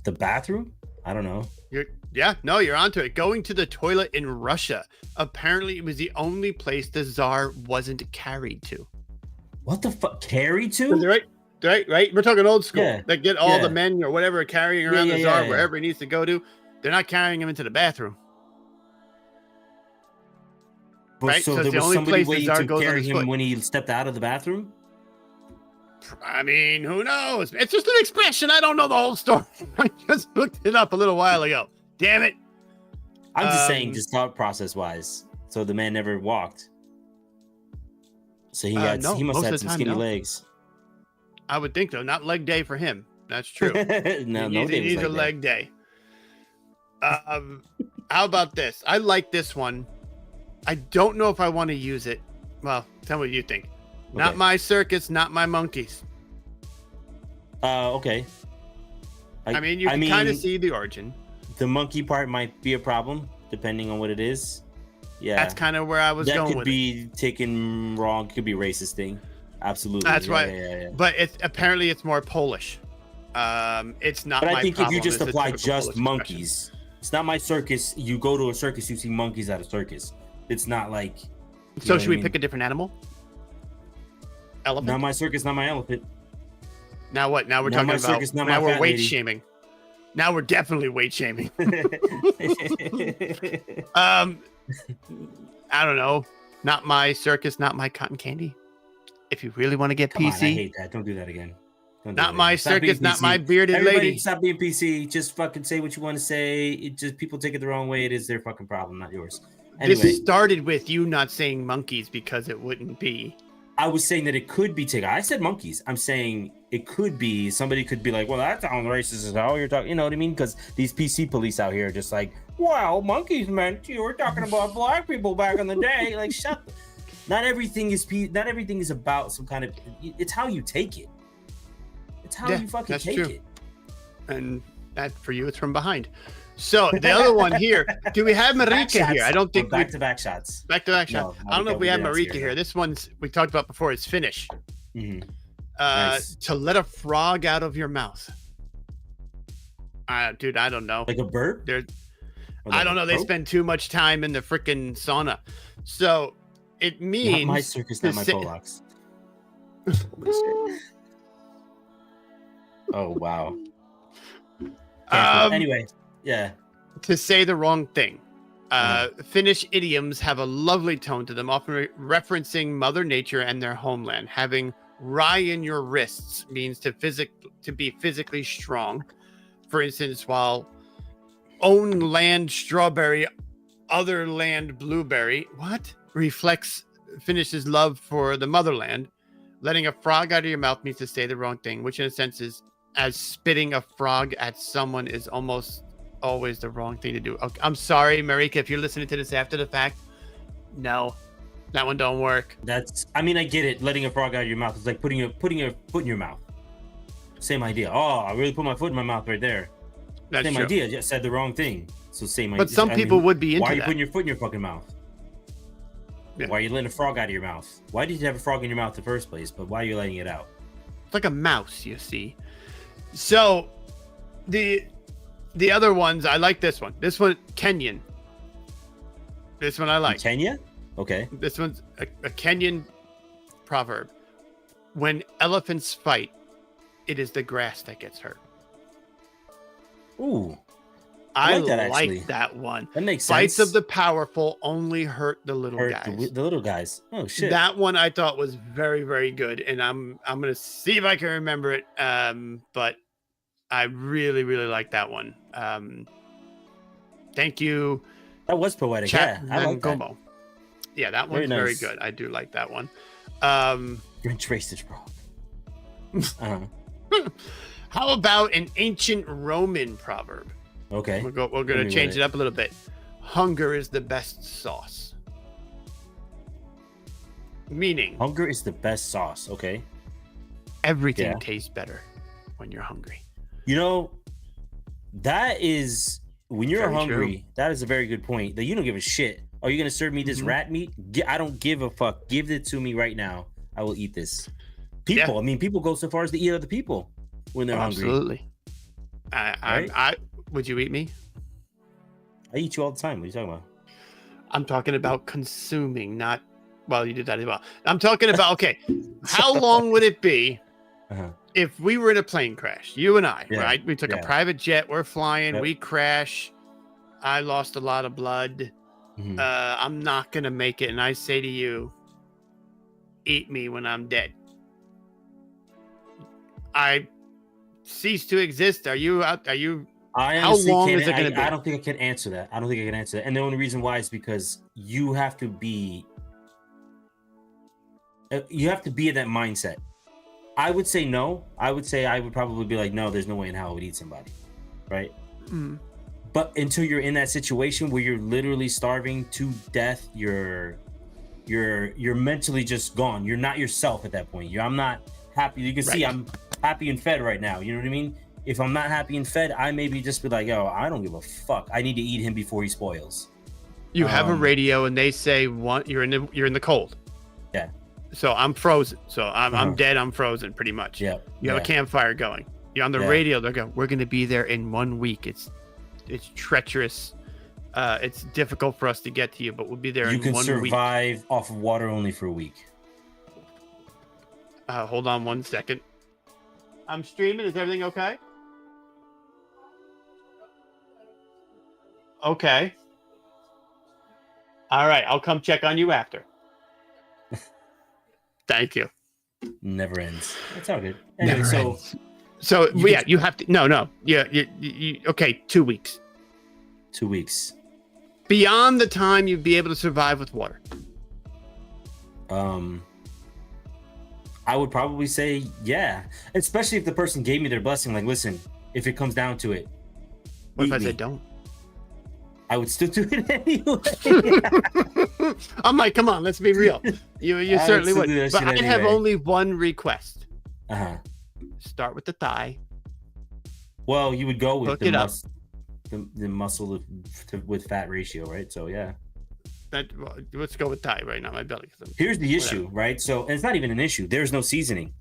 [SPEAKER 1] The bathroom? I don't know.
[SPEAKER 2] You're onto it. Going to the toilet in Russia. Apparently, it was the only place the Tsar wasn't carried to.
[SPEAKER 1] What the fuck? Carried to?
[SPEAKER 2] Right. We're talking old school.
[SPEAKER 1] Yeah.
[SPEAKER 2] That get all the men or whatever carrying around the Tsar wherever he needs to go to. They're not carrying him into the bathroom.
[SPEAKER 1] But
[SPEAKER 2] right?
[SPEAKER 1] So there was somebody waiting to carry him when he stepped out of the bathroom?
[SPEAKER 2] I mean, who knows? It's just an expression. I don't know the whole story. I just looked it up a little while ago. Damn it.
[SPEAKER 1] I'm just saying, just thought process wise. So the man never walked. So he must have had some skinny legs.
[SPEAKER 2] I would think so. Not leg day for him. That's true.
[SPEAKER 1] He
[SPEAKER 2] needs a leg day. How about this? I like this one. I don't know if I want to use it. Well, tell me what you think. Okay. Not my circus, not my monkeys.
[SPEAKER 1] Okay.
[SPEAKER 2] I mean, you can kind of see the origin.
[SPEAKER 1] The monkey part might be a problem, depending on what it is. Yeah.
[SPEAKER 2] That's kind of where I was going with it.
[SPEAKER 1] That could be taken wrong. Could be a racist thing. Absolutely.
[SPEAKER 2] That's right. Yeah. But apparently it's more Polish. It's not. But
[SPEAKER 1] I think if you just apply just monkeys, it's not my circus. You go to a circus, you see monkeys at a circus. It's not like.
[SPEAKER 2] So should we pick a different animal? Elephant.
[SPEAKER 1] Not my circus, not my elephant.
[SPEAKER 2] Now what? Now we're
[SPEAKER 1] Not
[SPEAKER 2] talking
[SPEAKER 1] my
[SPEAKER 2] about.
[SPEAKER 1] circus, not
[SPEAKER 2] Now
[SPEAKER 1] my
[SPEAKER 2] we're
[SPEAKER 1] fat
[SPEAKER 2] weight
[SPEAKER 1] lady.
[SPEAKER 2] shaming. Now we're definitely weight shaming.
[SPEAKER 1] Come
[SPEAKER 2] I don't know. Not my circus, not my cotton candy. If you really want to get
[SPEAKER 1] on, I
[SPEAKER 2] PC,
[SPEAKER 1] hate that. Don't do that again. Don't do
[SPEAKER 2] not
[SPEAKER 1] that
[SPEAKER 2] my
[SPEAKER 1] again. Stop being
[SPEAKER 2] circus, not
[SPEAKER 1] PC.
[SPEAKER 2] my bearded
[SPEAKER 1] Everybody,
[SPEAKER 2] lady.
[SPEAKER 1] stop being PC. Just fucking say what you want to say. It just people take it the wrong way. It is their fucking problem, not yours. Anyway,
[SPEAKER 2] This started with you not saying monkeys because it wouldn't be.
[SPEAKER 1] I was saying that it could be taken. I said monkeys. I'm saying it could be. Somebody could be like, well, that sounds racist as hell. You're talking, you know what I mean? Because these PC police out here are just like, well, monkeys meant you were talking about black people back in the day. Like, shut. Not everything is Not everything is about some kind of. It's how you take it. It's how you fucking take it.
[SPEAKER 2] And that for you, it's from behind. So the other one here. Do we have Marika here? I don't think
[SPEAKER 1] back to back shots.
[SPEAKER 2] Back to back shot.
[SPEAKER 1] No,
[SPEAKER 2] I don't know if we have Marika
[SPEAKER 1] here.
[SPEAKER 2] here. This one's we talked about before. It's Finnish.
[SPEAKER 1] Mm-hmm. Nice.
[SPEAKER 2] To let a frog out of your mouth. Dude, I don't know.
[SPEAKER 1] Like a bird?
[SPEAKER 2] I don't know. They spend too much time in the freaking sauna. So it means
[SPEAKER 1] not my circus, not my Polacks. Oh wow. Anyway, yeah.
[SPEAKER 2] To say the wrong thing. Finnish idioms have a lovely tone to them, often referencing Mother Nature and their homeland. Having rye in your wrists means to be physically strong. For instance, while own land strawberry, other land blueberry, reflects Finish's love for the motherland. Letting a frog out of your mouth means to say the wrong thing, which in a sense is as spitting a frog at someone is almost always the wrong thing to do. Okay, I'm sorry, Marika, if you're listening to this after the fact. No, that one don't work.
[SPEAKER 1] I mean, I get it. Letting a frog out of your mouth is like putting a foot in your mouth. Same idea. Oh, I really put my foot in my mouth right there.
[SPEAKER 2] That's
[SPEAKER 1] same
[SPEAKER 2] true.
[SPEAKER 1] idea. Just said the wrong thing. So same idea.
[SPEAKER 2] But some people would be into
[SPEAKER 1] why are you
[SPEAKER 2] that.
[SPEAKER 1] putting your foot in your fucking mouth? Yeah. Why are you letting a frog out of your mouth? Why did you have a frog in your mouth in the first place? But why are you letting it out?
[SPEAKER 2] It's like a mouse, you see. So the other ones, I like this one. This one, Kenyan. This one I like.
[SPEAKER 1] Kenya? Okay.
[SPEAKER 2] This one's a Kenyan proverb. When elephants fight, it is the grass that gets hurt.
[SPEAKER 1] Ooh.
[SPEAKER 2] I
[SPEAKER 1] like
[SPEAKER 2] that one.
[SPEAKER 1] That makes sense.
[SPEAKER 2] Fights of the powerful only hurt the little guys.
[SPEAKER 1] The little guys. Oh shit.
[SPEAKER 2] That one I thought was very, very good, and I'm gonna see if I can remember it. But I really, really like that one. Thank you.
[SPEAKER 1] That was poetic. Yeah, I like that.
[SPEAKER 2] Yeah, that one's very good. I do like that one.
[SPEAKER 1] Grinch racist frog.
[SPEAKER 2] How about an ancient Roman proverb?
[SPEAKER 1] Okay.
[SPEAKER 2] We're going to change it up a little bit. Hunger is the best sauce. Meaning,
[SPEAKER 1] hunger is the best sauce. Okay.
[SPEAKER 2] Everything tastes better when you're hungry.
[SPEAKER 1] You know, that is when you're hungry. That is a very good point. That you don't give a shit. Are you gonna serve me this rat meat? I don't give a fuck. Give it to me right now. I will eat this. People. Yeah. I mean, people go so far as to eat other people when they're hungry.
[SPEAKER 2] Absolutely. I would you eat me?
[SPEAKER 1] I eat you all the time. What are you talking about?
[SPEAKER 2] I'm talking about consuming, not. Well, you did that as well. I'm talking about, okay, how long would it be if we were in a plane crash, you and I, right? We took a private jet, we're flying, we crash. I lost a lot of blood. I'm not going to make it. And I say to you, eat me when I'm dead. I cease to exist. Are you out? How long is it going to be?
[SPEAKER 1] I don't think I can answer that. And the only reason why is because you have to be in that mindset. I would say no. I would probably be like, no, there's no way in hell I would eat somebody. Right. But until you're in that situation where you're literally starving to death, you're mentally just gone. You're not yourself at that point. I'm not happy. You can see I'm happy and fed right now. You know what I mean? If I'm not happy and fed, I maybe just be like, yo, I don't give a fuck. I need to eat him before he spoils.
[SPEAKER 2] You have a radio and they say you're in the cold.
[SPEAKER 1] Yeah.
[SPEAKER 2] So I'm frozen. So I'm dead. I'm frozen pretty much.
[SPEAKER 1] Yeah.
[SPEAKER 2] You have a campfire going. You're on the radio. They're going, we're going to be there in 1 week. It's treacherous. It's difficult for us to get to you, but we'll be there in 1 week.
[SPEAKER 1] You can survive off of water only for a week.
[SPEAKER 2] Hold on 1 second. I'm streaming. Is everything okay? Okay. All right. I'll come check on you after. Thank you.
[SPEAKER 1] Never ends. It's all good. Anyway,
[SPEAKER 2] so you have to. No. Yeah. You okay. 2 weeks.
[SPEAKER 1] 2 weeks.
[SPEAKER 2] Beyond the time you'd be able to survive with water.
[SPEAKER 1] I would probably say yeah, especially if the person gave me their blessing. Like, listen, if it comes down to it,
[SPEAKER 2] what if I said don't?
[SPEAKER 1] I would still do it anyway.
[SPEAKER 2] I'm like, come on, let's be real. You certainly would. But I have only one request. Start with the thigh.
[SPEAKER 1] Well, you would go with the muscle with fat ratio, right? So yeah.
[SPEAKER 2] Let's go with thigh right now. My belly.
[SPEAKER 1] Here's the issue, right? So and it's not even an issue. There's no seasoning.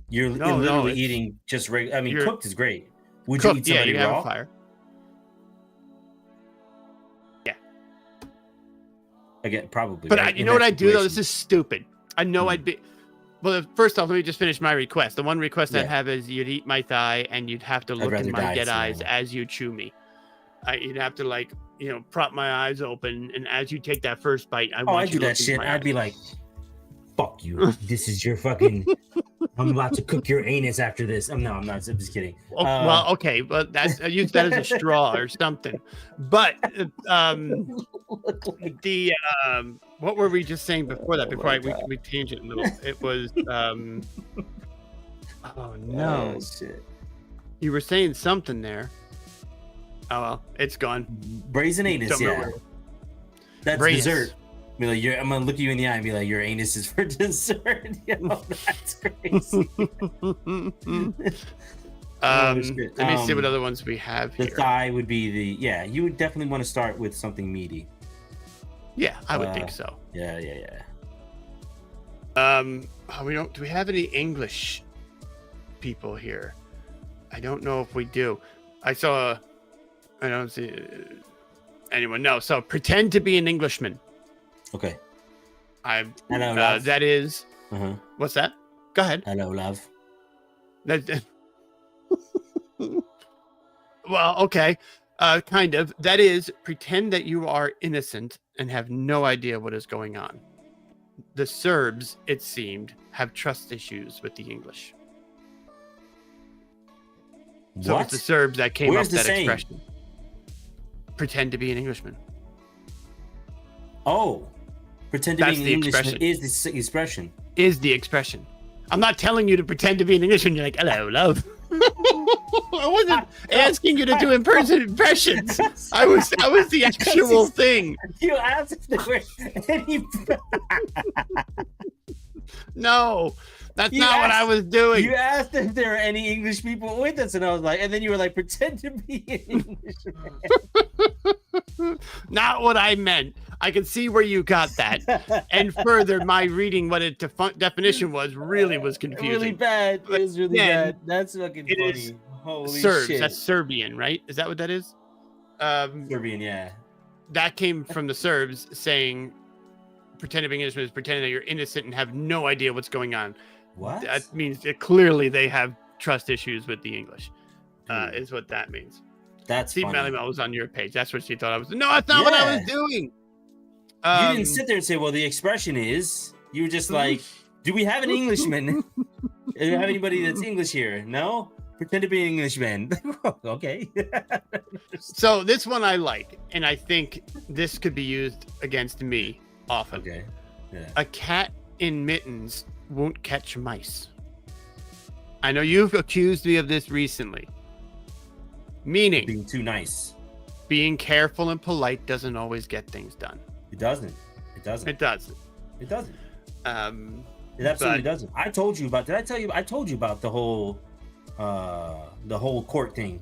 [SPEAKER 1] You're literally eating just regular. I mean, cooked is great. Would you eat somebody raw?
[SPEAKER 2] Have a fire. Yeah.
[SPEAKER 1] Again, probably.
[SPEAKER 2] But right? You know what I do though? This is stupid. I know I'd be. Well, first off, let me just finish my request. The one request I'd have is you'd eat my thigh and you'd have to look in my dead eyes as you chew me. You'd have to prop my eyes open, and as you take that first bite, I'd
[SPEAKER 1] do that shit. I'd be like, "Fuck you! This is your fucking. I'm about to cook your anus after this." I'm not. I'm just kidding.
[SPEAKER 2] Well, okay, but I use that as a straw or something. But what were we just saying before that? Before we change it a little, it was oh no,
[SPEAKER 1] shit!
[SPEAKER 2] You were saying something there. Oh well, it's gone.
[SPEAKER 1] Brazen anus, yeah. That's dessert. Be like, I'm gonna look you in the eye and be like, your anus is for dessert. That's crazy.
[SPEAKER 2] Let me see what other ones we have here.
[SPEAKER 1] The thigh would be you would definitely want to start with something meaty.
[SPEAKER 2] Yeah, I would think so.
[SPEAKER 1] Yeah.
[SPEAKER 2] Do we have any English people here? I don't know if we do. I don't see anyone. No. So pretend to be an Englishman.
[SPEAKER 1] Okay.
[SPEAKER 2] Hello, love. That is. What's that? Go ahead.
[SPEAKER 1] Hello, love.
[SPEAKER 2] Well, okay. Kind of. That is, pretend that you are innocent and have no idea what is going on. The Serbs, it seemed, have trust issues with the English. So it's the Serbs that came up with that expression. Pretend to be an Englishman.
[SPEAKER 1] Oh, pretend to be an Englishman is the expression.
[SPEAKER 2] Is the expression. I'm not telling you to pretend to be an Englishman. You're like, hello, love. I wasn't asking you to do impressions. I was the actual thing.
[SPEAKER 1] You asked if there were any.
[SPEAKER 2] No. That's not what I was doing.
[SPEAKER 1] You asked if there are any English people with us, and I was like, and then you were like, pretend to be an Englishman.
[SPEAKER 2] Not what I meant. I can see where you got that. And further, my reading what its definition was confusing.
[SPEAKER 1] Really bad. It was really bad. That's fucking funny. Holy
[SPEAKER 2] Serbs.
[SPEAKER 1] shit.
[SPEAKER 2] That's Serbian, right? Is that what that is?
[SPEAKER 1] Serbian, yeah.
[SPEAKER 2] That came from the Serbs saying, pretend to be Englishman is pretending that you're innocent and have no idea what's going on.
[SPEAKER 1] What?
[SPEAKER 2] That means that clearly they have trust issues with the English, is what that means.
[SPEAKER 1] That's
[SPEAKER 2] Steve
[SPEAKER 1] funny.
[SPEAKER 2] Malima was on your page. That's what she thought I was. No, that's not what I was doing.
[SPEAKER 1] You didn't sit there and say, well, the expression is. You were just like, do we have an Englishman? Do we have anybody that's English here? No? Pretend to be an Englishman. Okay.
[SPEAKER 2] So this one I like, and I think this could be used against me often.
[SPEAKER 1] Okay. Yeah.
[SPEAKER 2] A cat in mittens won't catch mice. I know you've accused me of this recently. Meaning
[SPEAKER 1] being too nice.
[SPEAKER 2] Being careful and polite doesn't always get things done.
[SPEAKER 1] It doesn't. It doesn't.
[SPEAKER 2] It doesn't.
[SPEAKER 1] It doesn't. It absolutely doesn't. I told you about. Did I tell you? I told you about the whole court thing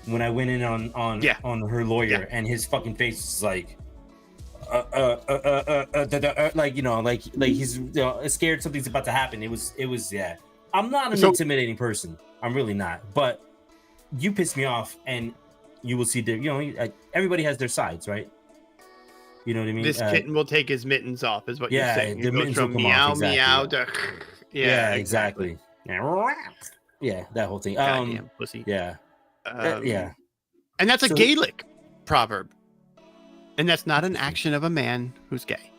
[SPEAKER 1] when I went in on her lawyer and his fucking face is like, like he's scared something's about to happen. It was yeah. I'm not an intimidating person. I'm really not. But you piss me off, and you will see everybody has their sides, right? You know what I mean?
[SPEAKER 2] This kitten will take his mittens off, is what you're saying.
[SPEAKER 1] The mittens will come off, exactly.
[SPEAKER 2] meow to
[SPEAKER 1] yeah, exactly. Yeah, that whole thing.
[SPEAKER 2] Goddamn pussy.
[SPEAKER 1] Yeah. Yeah.
[SPEAKER 2] And that's a Gaelic proverb. And that's not an action of a man who's gay.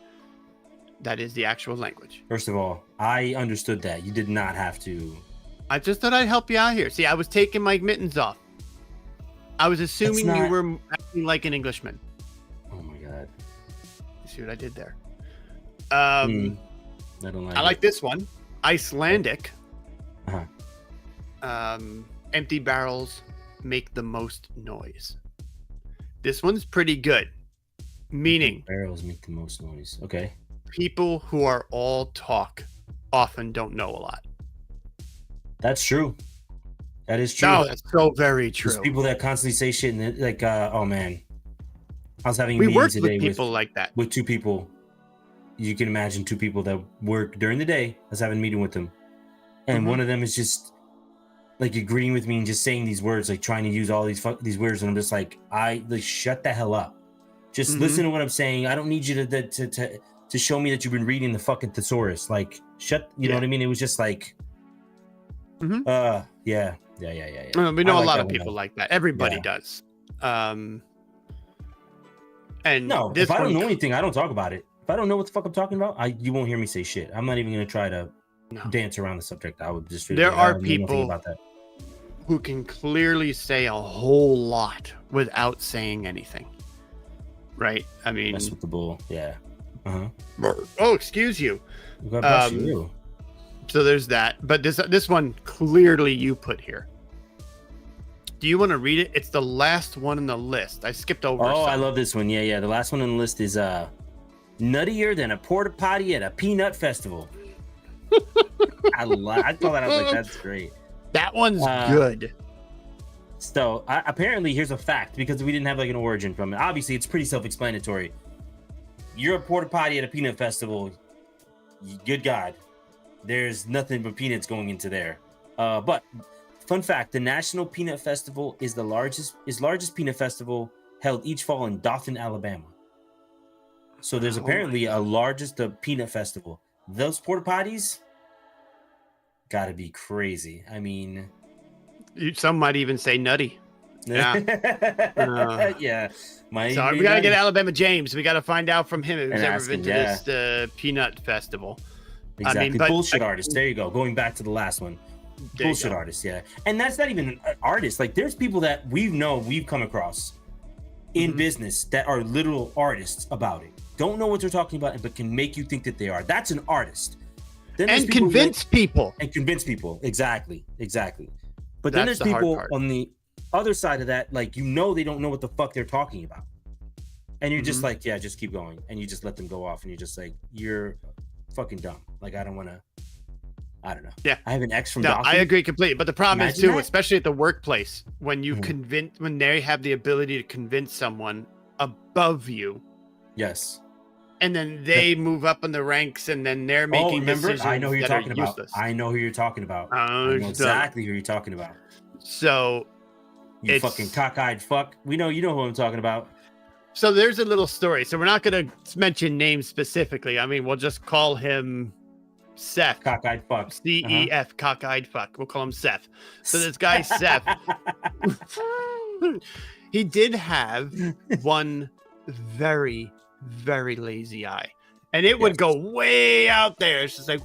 [SPEAKER 2] That is the actual language.
[SPEAKER 1] First of all, I understood that. You did not have to.
[SPEAKER 2] I just thought I'd help you out here. See, I was taking my mittens off. I was assuming you were acting like an Englishman.
[SPEAKER 1] Oh my god.
[SPEAKER 2] You see what I did there?
[SPEAKER 1] I don't like
[SPEAKER 2] I like this one. Icelandic.
[SPEAKER 1] Uh-huh.
[SPEAKER 2] Empty barrels make the most noise. This one's pretty good. Meaning,
[SPEAKER 1] barrels make the most noise. Okay.
[SPEAKER 2] People who are all talk often don't know a lot.
[SPEAKER 1] That's true. That is true.
[SPEAKER 2] No, that's so very true.
[SPEAKER 1] There's people that constantly say shit and like, oh man, I was having a
[SPEAKER 2] we
[SPEAKER 1] meeting
[SPEAKER 2] worked
[SPEAKER 1] today
[SPEAKER 2] with people like that.
[SPEAKER 1] With two people. You can imagine two people that work during the day. I was having a meeting with them, and one of them is just like agreeing with me and just saying these words, like trying to use all these words, and I'm just like, shut the hell up. Just listen to what I'm saying. I don't need you to show me that you've been reading the fucking thesaurus. Like, shut. You know what I mean? It was just like, yeah.
[SPEAKER 2] We know a lot of people like that. Everybody does. And
[SPEAKER 1] no, if I don't know anything, I don't talk about it. If I don't know what the fuck I'm talking about, you won't hear me say shit. I'm not even gonna try to dance around the subject. I would just.
[SPEAKER 2] There are people about that who can clearly say a whole lot without saying anything. Right? I mean,
[SPEAKER 1] mess with the bull. Yeah.
[SPEAKER 2] Oh, excuse you.
[SPEAKER 1] God bless you.
[SPEAKER 2] So there's that. But this one clearly you put here. Do you want to read it? It's the last one on the list. I skipped over.
[SPEAKER 1] Oh, I love this one. Yeah. The last one on the list is nuttier than a porta potty at a peanut festival. I thought that. I was like, that's great.
[SPEAKER 2] That one's good.
[SPEAKER 1] So apparently, here's a fact, because we didn't have like an origin from it. Obviously, it's pretty self-explanatory. You're a porta potty at a peanut festival. Good God, there's nothing but peanuts going into there. But fun fact: the National Peanut Festival is the largest peanut festival held each fall in Dothan, Alabama. So there's apparently a largest peanut festival. Those porta potties gotta be crazy. I mean,
[SPEAKER 2] some might even say nutty. Yeah.
[SPEAKER 1] Yeah.
[SPEAKER 2] So we gotta get Alabama James. We gotta find out from him if he's ever been to this peanut festival.
[SPEAKER 1] Exactly. I mean, bullshit artist. There you go. Going back to the last one. Bullshit artist. Yeah. And that's not even an artist. Like, there's people that we've come across in business that are literal artists about it. Don't know what they're talking about, but can make you think that they are. That's an artist.
[SPEAKER 2] And convince people.
[SPEAKER 1] And convince people. Exactly. But then there's people on the other side of that, like, they don't know what the fuck they're talking about. And you're just like, yeah, just keep going. And you just let them go off. And you're just like, you're fucking dumb. Like, I don't know. Yeah. I have an ex from Dothan.
[SPEAKER 2] I agree completely. But the problem is, too, especially at the workplace, when you when they have the ability to convince someone above you.
[SPEAKER 1] Yes.
[SPEAKER 2] And then they move up in the ranks, and then they're making decisions.
[SPEAKER 1] I know who you're talking about.
[SPEAKER 2] Useless.
[SPEAKER 1] I know who you're talking about. I know exactly who you're talking about.
[SPEAKER 2] So,
[SPEAKER 1] you fucking cockeyed fuck. You know who I'm talking about.
[SPEAKER 2] So there's a little story. So we're not going to mention names specifically. I mean, we'll just call him Seth.
[SPEAKER 1] Cockeyed fuck.
[SPEAKER 2] CEF, cockeyed fuck. We'll call him Seth. So this guy, Seth, he did have one very, very lazy eye. And it would go way out there. It's just like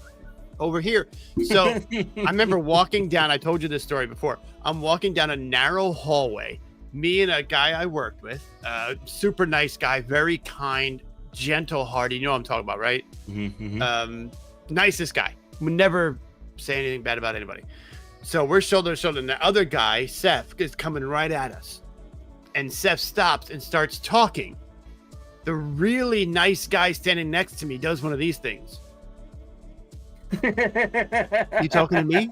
[SPEAKER 2] over here. So I remember walking down. I told you this story before. I'm walking down a narrow hallway. Me and a guy I worked with, super nice guy, very kind, gentle hearted. You know what I'm talking about, right? Nicest guy. Would never say anything bad about anybody. So we're shoulder to shoulder. And the other guy, Seth, is coming right at us. And Seth stops and starts talking. The really nice guy standing next to me does one of these things. You talking to me?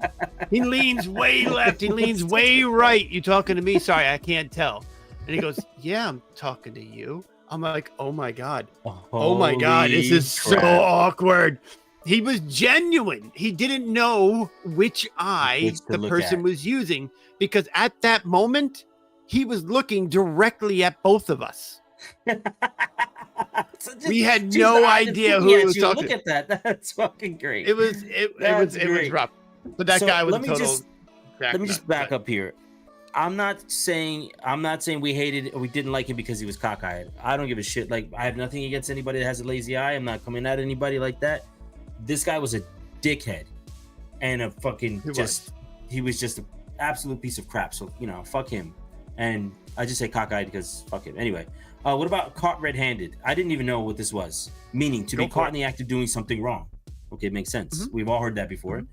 [SPEAKER 2] He leans way left. He leans way right. You talking to me? Sorry, I can't tell. And he goes, yeah, I'm talking to you. I'm like, oh my God. Oh my God. This is so awkward. He was genuine. He didn't know which eye the person was using, because at that moment, he was looking directly at both of us. So we had no idea who he was talking to.
[SPEAKER 1] Look at that. That's fucking great.
[SPEAKER 2] It was rough. But that guy was a total
[SPEAKER 1] let me just back up here. I'm not saying we hated or we didn't like him because he was cockeyed. I don't give a shit. Like, I have nothing against anybody that has a lazy eye. I'm not coming at anybody like that. This guy was a dickhead and a fucking he was just an absolute piece of crap. So, fuck him. And I just say cockeyed because fuck him. Anyway, what about caught red-handed? I didn't even know what this was. Meaning to be caught in the act of doing something wrong. Okay, it makes sense. We've all heard that before.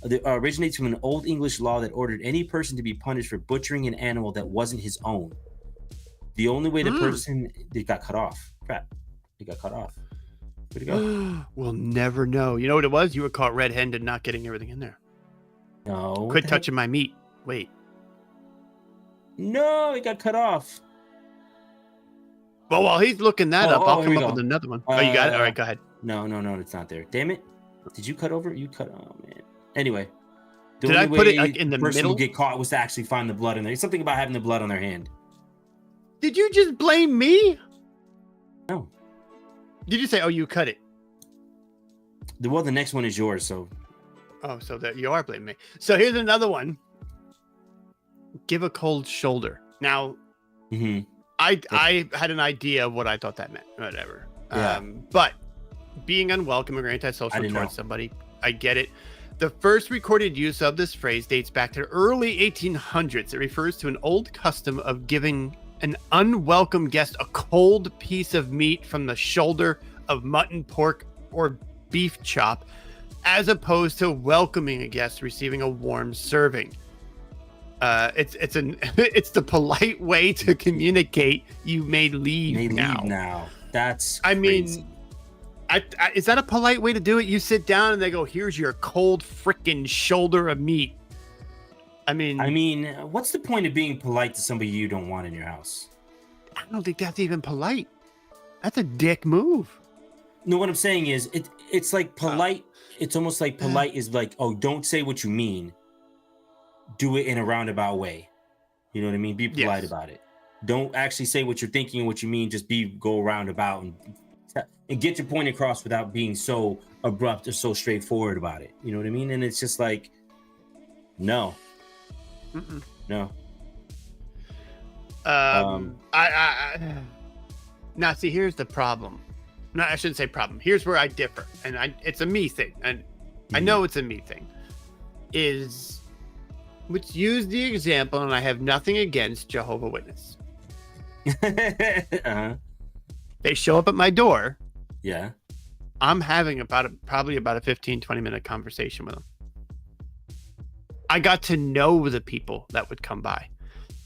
[SPEAKER 1] It originates from an Old English law that ordered any person to be punished for butchering an animal that wasn't his own. The only way the person got cut off. Crap. He got cut off. Where'd he go?
[SPEAKER 2] We'll never know. You know what it was? You were caught red-handed not getting everything in there.
[SPEAKER 1] No.
[SPEAKER 2] Quit touching my meat. Wait.
[SPEAKER 1] No, he got cut off.
[SPEAKER 2] Well, while he's looking that up, I'll come up with another one. Oh, you got it? All right, go ahead.
[SPEAKER 1] No, it's not there. Damn it. Did you cut over? You cut. Oh, man. Anyway.
[SPEAKER 2] Did I put it like in the
[SPEAKER 1] person
[SPEAKER 2] middle?
[SPEAKER 1] Who get caught was to actually find the blood in there. It's something about having the blood on their hand.
[SPEAKER 2] Did you just blame me?
[SPEAKER 1] No.
[SPEAKER 2] Did you say, oh, you cut it?
[SPEAKER 1] Well, the next one is yours, so.
[SPEAKER 2] Oh, so that you are blaming me. So here's another one. Give a cold shoulder. Now, I had an idea of what I thought that meant. Whatever.
[SPEAKER 1] Yeah.
[SPEAKER 2] But being unwelcome or antisocial towards somebody, I get it. The first recorded use of this phrase dates back to the early 1800s. It refers to an old custom of giving an unwelcome guest a cold piece of meat from the shoulder of mutton, pork, or beef chop, as opposed to welcoming a guest receiving a warm serving. It's the polite way to communicate you may leave now.
[SPEAKER 1] That's
[SPEAKER 2] crazy.
[SPEAKER 1] mean,
[SPEAKER 2] is that a polite way to do it? You sit down and they go, here's your cold freaking shoulder of meat. I mean,
[SPEAKER 1] what's the point of being polite to somebody you don't want in your house?
[SPEAKER 2] I don't think that's even polite. That's a dick move.
[SPEAKER 1] No, what I'm saying is it's like polite. It's almost like polite is like, oh, don't say what you mean. Do it in a roundabout way. You know what I mean? Be polite about it. Don't actually say what you're thinking and what you mean. Just go roundabout and get your point across without being so abrupt or so straightforward about it. You know what I mean? And it's just like, no. No.
[SPEAKER 2] Now, see, here's the problem. No, I shouldn't say problem. Here's where I differ, and it's a me thing, and I know it's a me thing. Let's use the example, and I have nothing against Jehovah's Witness. They show up at my door.
[SPEAKER 1] Yeah.
[SPEAKER 2] I'm having probably about a 15-20 minute conversation with them. I got to know the people that would come by.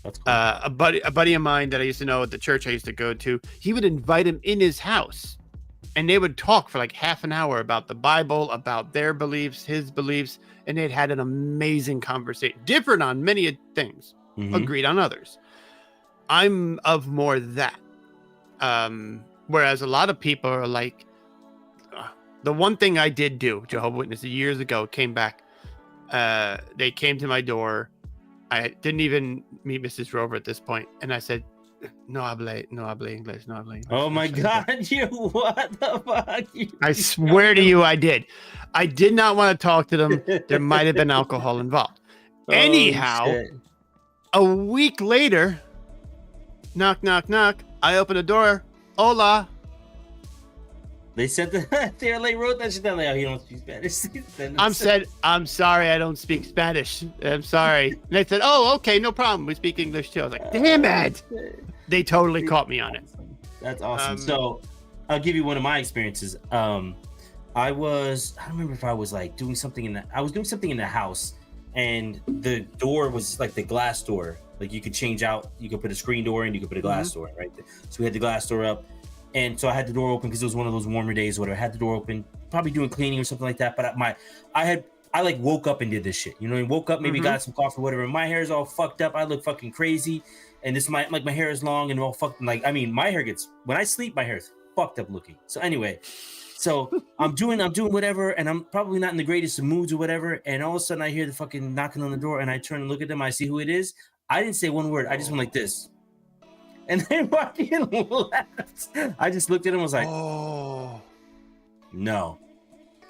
[SPEAKER 1] That's cool.
[SPEAKER 2] A buddy of mine that I used to know at the church I used to go to, he would invite him in his house, and they would talk for like half an hour about the Bible, about their beliefs, his beliefs, and they'd had an amazing conversation. Different on many things, agreed on others. I'm of more that. Whereas a lot of people are like, the one thing I did do, Jehovah's Witnesses years ago, came back. They came to my door. I didn't even meet Mrs. Rover at this point, and I said, no habla English.
[SPEAKER 1] Oh my God, you, what the fuck?
[SPEAKER 2] I swear to you, I did. I did not want to talk to them. There might have been alcohol involved. Anyhow,
[SPEAKER 1] shit.
[SPEAKER 2] A week later, knock, knock, knock. I open the door. Hola.
[SPEAKER 1] They said that they wrote that shit down. Like, oh, you don't speak Spanish.
[SPEAKER 2] I'm sorry, I don't speak Spanish. I'm sorry. And they said, oh, okay, no problem. We speak English too. I was like, damn it. They totally caught me on it.
[SPEAKER 1] That's awesome. So I'll give you one of my experiences. I don't remember if I was like doing something in the house, and the door was like the glass door. Like you could change out, you could put a screen door and you could put a glass door, right? So we had the glass door up. And so I had the door open because it was one of those warmer days or whatever. I had the door open, probably doing cleaning or something like that. But I like woke up and did this shit. You know, I woke up, maybe got some coffee, whatever. My hair is all fucked up. I look fucking crazy. And my hair is long and all fucked. Like, I mean, my hair when I sleep, my hair is fucked up looking. So anyway, I'm doing whatever. And I'm probably not in the greatest of moods or whatever. And all of a sudden I hear the fucking knocking on the door and I turn and look at them. I see who it is. I didn't say one word. I just went like this. And then fucking left. I just looked at him and was like, oh, no.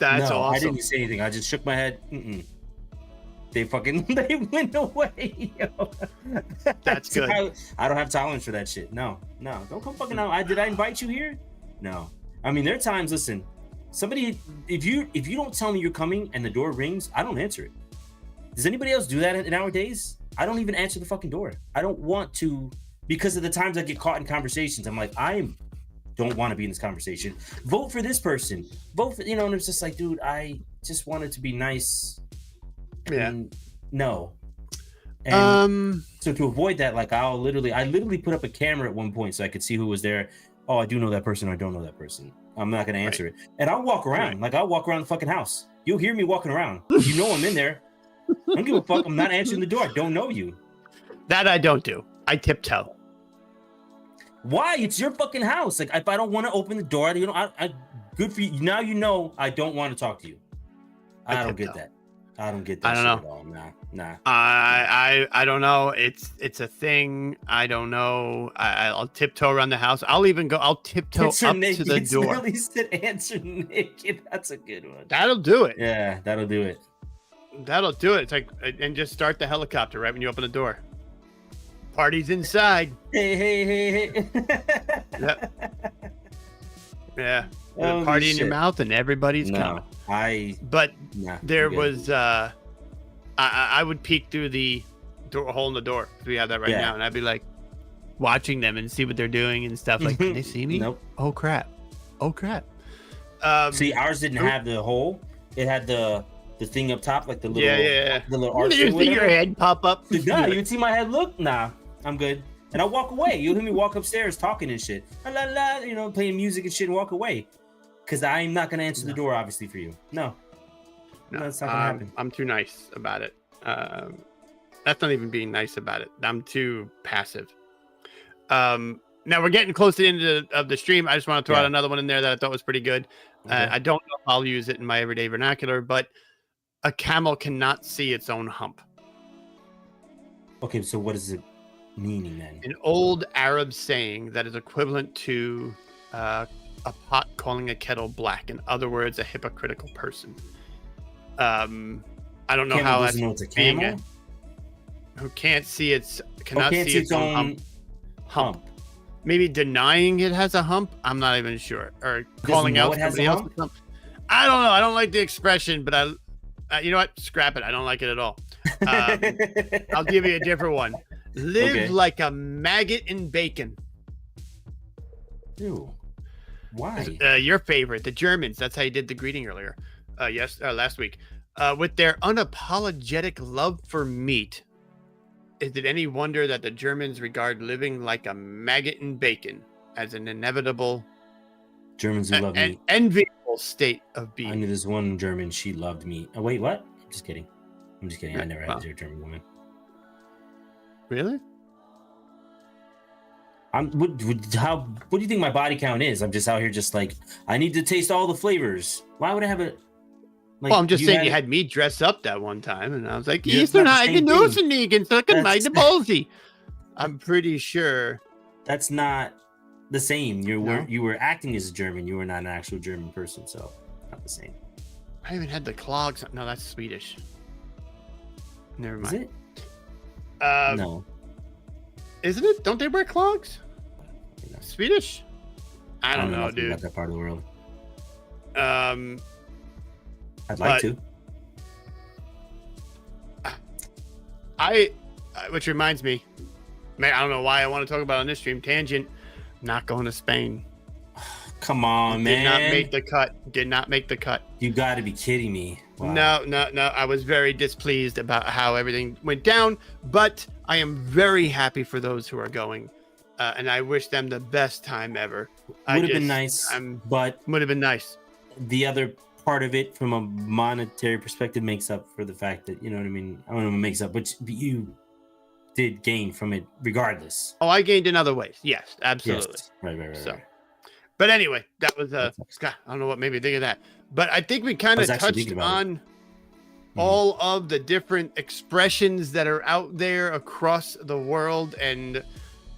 [SPEAKER 2] That's awesome.
[SPEAKER 1] I didn't say anything. I just shook my head. they went away. Yo.
[SPEAKER 2] That's good.
[SPEAKER 1] I don't have tolerance for that shit. No, don't come fucking out. Did I invite you here? No. I mean, there are times. Listen, somebody, if you don't tell me you're coming and the door rings, I don't answer it. Does anybody else do that nowadays? I don't even answer the fucking door. I don't want to, because of the times I get caught in conversations. I'm like, I don't want to be in this conversation. Vote for this person. Vote for, and it's just like, dude, I just wanted to be nice.
[SPEAKER 2] Yeah.
[SPEAKER 1] No. And so to avoid that, like I literally put up a camera at one point so I could see who was there. Oh, I do know that person or I don't know that person. I'm not gonna answer it. And I'll walk around. Right. Like I'll walk around the fucking house. You'll hear me walking around. You know I'm in there. I don't give a fuck. I'm not answering the door. I don't know you.
[SPEAKER 2] That I don't do. I tiptoe.
[SPEAKER 1] Why? It's your fucking house. Like if I don't want to open the door, I good for you. Now you know I don't want to talk to you. I don't get that. I don't get that.
[SPEAKER 2] I don't know.
[SPEAKER 1] At all. Nah.
[SPEAKER 2] I don't know. It's a thing. I don't know. I'll tiptoe around the house. I'll tiptoe up to the door.
[SPEAKER 1] Really said answer naked. That's a good one.
[SPEAKER 2] That'll do it.
[SPEAKER 1] Yeah, that'll do it.
[SPEAKER 2] That'll do it. It's like, and just start the helicopter right when you open the door. Party's inside.
[SPEAKER 1] Hey.
[SPEAKER 2] Yep. Yeah. Party in your mouth and everybody's coming. There was I would peek through the hole in the door. We have that right now, and I'd be like watching them and see what they're doing and stuff. Like, can they see me?
[SPEAKER 1] Nope.
[SPEAKER 2] Oh crap.
[SPEAKER 1] See, ours didn't have the hole. It had the thing up top, like the little the little arch.
[SPEAKER 2] You see your head pop up.
[SPEAKER 1] Nah, you see my head look? Nah, I'm good. And I walk away. You'll hear me walk upstairs talking and shit. La la, playing music and shit and walk away. Because I'm not going to answer the door, obviously, for you. No, that's not going to happen.
[SPEAKER 2] I'm too nice about it. That's not even being nice about it. I'm too passive. Now we're getting close to the end of the stream. I just want to throw out another one in there that I thought was pretty good. Okay. I don't know if I'll use it in my everyday vernacular, but a camel cannot see its own hump.
[SPEAKER 1] Okay, so what is it meaning then?
[SPEAKER 2] An old Arab saying that is equivalent to a pot calling a kettle black. In other words, a hypocritical person. I don't know
[SPEAKER 1] camel
[SPEAKER 2] how that's
[SPEAKER 1] know it's a camel.
[SPEAKER 2] Who can't see its own hump. Maybe denying it has a hump. I'm not even sure. Or calling out somebody else's hump. I don't know. I don't like the expression, but you know what? Scrap it. I don't like it at all. I'll give you a different one. Live like a maggot in bacon.
[SPEAKER 1] Ew. Why?
[SPEAKER 2] Your favorite, the Germans. That's how you did the greeting earlier. Last week. With their unapologetic love for meat, is it any wonder that the Germans regard living like a maggot in bacon as an inevitable
[SPEAKER 1] Germans who love meat.
[SPEAKER 2] Enviable state of being?
[SPEAKER 1] I knew this one German, she loved meat. Oh, wait, what? I'm just kidding. I never had a German woman.
[SPEAKER 2] Really?
[SPEAKER 1] What do you think my body count is? I'm just out here just like, I need to taste all the flavors. Why would I have it?
[SPEAKER 2] Like, well, I'm just saying you had me dress up that one time, and I was like, I'm pretty sure
[SPEAKER 1] that's not the same. You were acting as a German. You were not an actual German person, so not the same.
[SPEAKER 2] I even had the clogs. No, that's Swedish. Never mind.
[SPEAKER 1] Is it? No.
[SPEAKER 2] Isn't it? Don't they wear clogs? Swedish? I don't know, dude.
[SPEAKER 1] About that part of the world. I'd like to.
[SPEAKER 2] Which reminds me, man, I don't know why I want to talk about it on this stream. Tangent. Not going to Spain.
[SPEAKER 1] Come on, man.
[SPEAKER 2] Did not make the cut.
[SPEAKER 1] You got to be kidding me. Wow.
[SPEAKER 2] No. I was very displeased about how everything went down, but I am very happy for those who are going, and I wish them the best time ever.
[SPEAKER 1] Would have been nice, but
[SPEAKER 2] would have been nice.
[SPEAKER 1] The other part of it, from a monetary perspective, makes up for the fact that, you know what I mean. I don't know what makes up, but you did gain from it regardless.
[SPEAKER 2] Oh, I gained in other ways. Yes, absolutely.
[SPEAKER 1] Yes. Right.
[SPEAKER 2] So. But anyway, that was Scott. I don't know what made me think of that, but I think we kind of touched on all of the different expressions that are out there across the world. And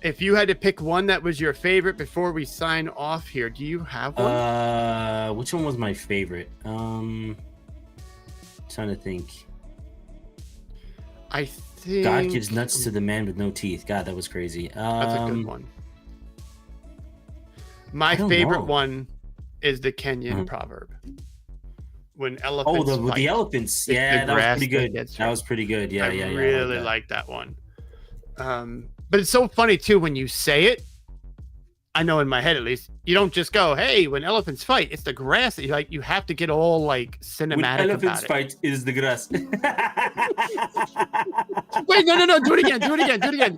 [SPEAKER 2] if you had to pick one that was your favorite before we sign off here, do you have one?
[SPEAKER 1] Which one was my favorite? Trying to think.
[SPEAKER 2] I think
[SPEAKER 1] God gives nuts to the man with no teeth. God, that was crazy.
[SPEAKER 2] That's a good one. My favorite one is the Kenyan proverb. When elephants
[SPEAKER 1] with the elephants. Yeah, that was pretty good. That was pretty good. Yeah,
[SPEAKER 2] I really like that one. But it's so funny too when you say it. I know in my head at least, you don't just go, "Hey, when elephants fight, it's the grass." You have to get all like cinematic
[SPEAKER 1] when elephants
[SPEAKER 2] about it.
[SPEAKER 1] fight, it is the grass.
[SPEAKER 2] Wait, no, do it again.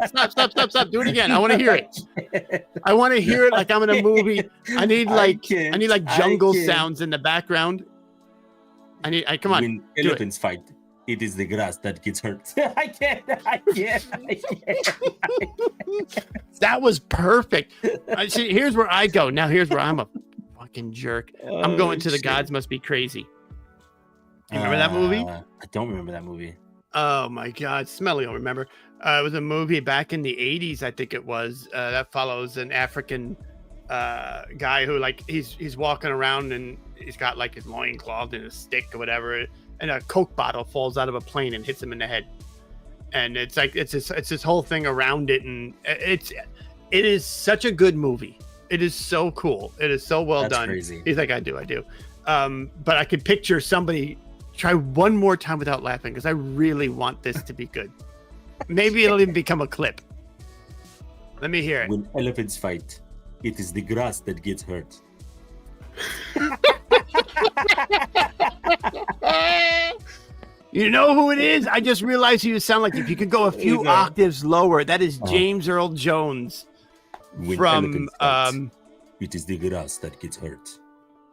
[SPEAKER 2] Stop. Do it again. I want to hear it. I want to hear it like I'm in a movie. I need like jungle sounds in the background. Come on.
[SPEAKER 1] When elephants fight, it is the grass that gets hurt. I can't.
[SPEAKER 2] That was perfect. See, here's where I go. Now here's where I'm a fucking jerk. I'm going to The Gods Must Be Crazy. You remember that movie?
[SPEAKER 1] I don't remember that movie.
[SPEAKER 2] Oh my God. Smelly will remember. It was a movie back in the 80s, I think it was, that follows an African guy who he's walking around and he's got like his loincloth and a stick or whatever, and a Coke bottle falls out of a plane and hits him in the head. And it's this whole thing around it, and it is such a good movie. It is so cool. It is so well done.
[SPEAKER 1] Crazy.
[SPEAKER 2] He's like, I do. But I could picture somebody try one more time without laughing because I really want this to be good. Maybe it'll even become a clip. Let me hear it.
[SPEAKER 1] When elephants fight, it is the grass that gets hurt.
[SPEAKER 2] You know who it is? I just realized you sound like if you could go a few octaves lower. That is James Earl Jones from
[SPEAKER 1] it is the grass that gets hurt.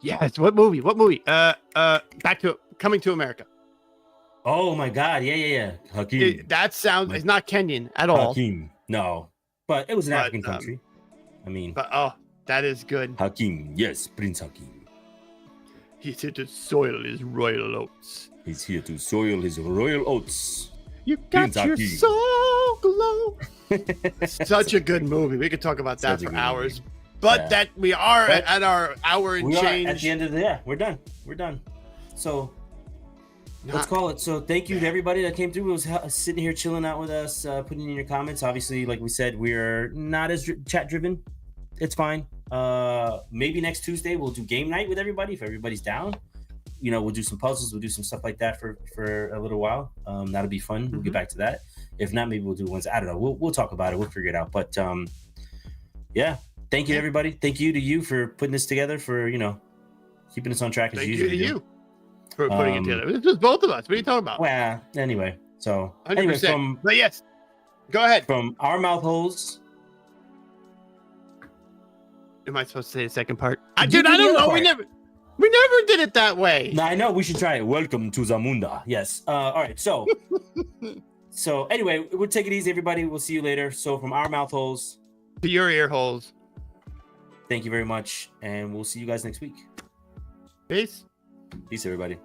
[SPEAKER 2] Yes. What movie? Back to Coming to America.
[SPEAKER 1] Oh my God! Yeah. Hakeem.
[SPEAKER 2] That sounds. It's not Kenyan at all.
[SPEAKER 1] Hakeem. No, but it was an African country.
[SPEAKER 2] That is good.
[SPEAKER 1] Hakeem. Yes, Prince Hakeem.
[SPEAKER 2] He's here to soil his royal oats.
[SPEAKER 1] He's here to soil his royal oats.
[SPEAKER 2] You got your soul glow. Such a good movie. We could talk about that for hours. But that we are at our hour and change.
[SPEAKER 1] At the end of the we're done. So let's call it. So thank you to everybody that came through. It was sitting here chilling out with us, putting in your comments. Obviously, like we said, we're not as chat driven. It's fine. Maybe next Tuesday we'll do game night with everybody if everybody's down. We'll do some puzzles, we'll do some stuff like that for a little while. That'll be fun. We'll get back to that. If not, maybe we'll do ones. I don't know. We'll talk about it. We'll figure it out. But thank you to everybody. Thank you to you for putting this together, for keeping us on track as usual.
[SPEAKER 2] Thank you to you for putting it together. It's just both of us. What are you talking about?
[SPEAKER 1] Well, anyway. So
[SPEAKER 2] 100%. But yes, go ahead.
[SPEAKER 1] From our mouth holes.
[SPEAKER 2] Am I supposed to say the second part? I don't know. We never did it that way.
[SPEAKER 1] No, I know. We should try it. Welcome to Zamunda. Yes. All right. So, anyway, we'll take it easy, everybody. We'll see you later. So from our mouth holes
[SPEAKER 2] to your ear holes.
[SPEAKER 1] Thank you very much, and we'll see you guys next week.
[SPEAKER 2] Peace.
[SPEAKER 1] Peace, everybody.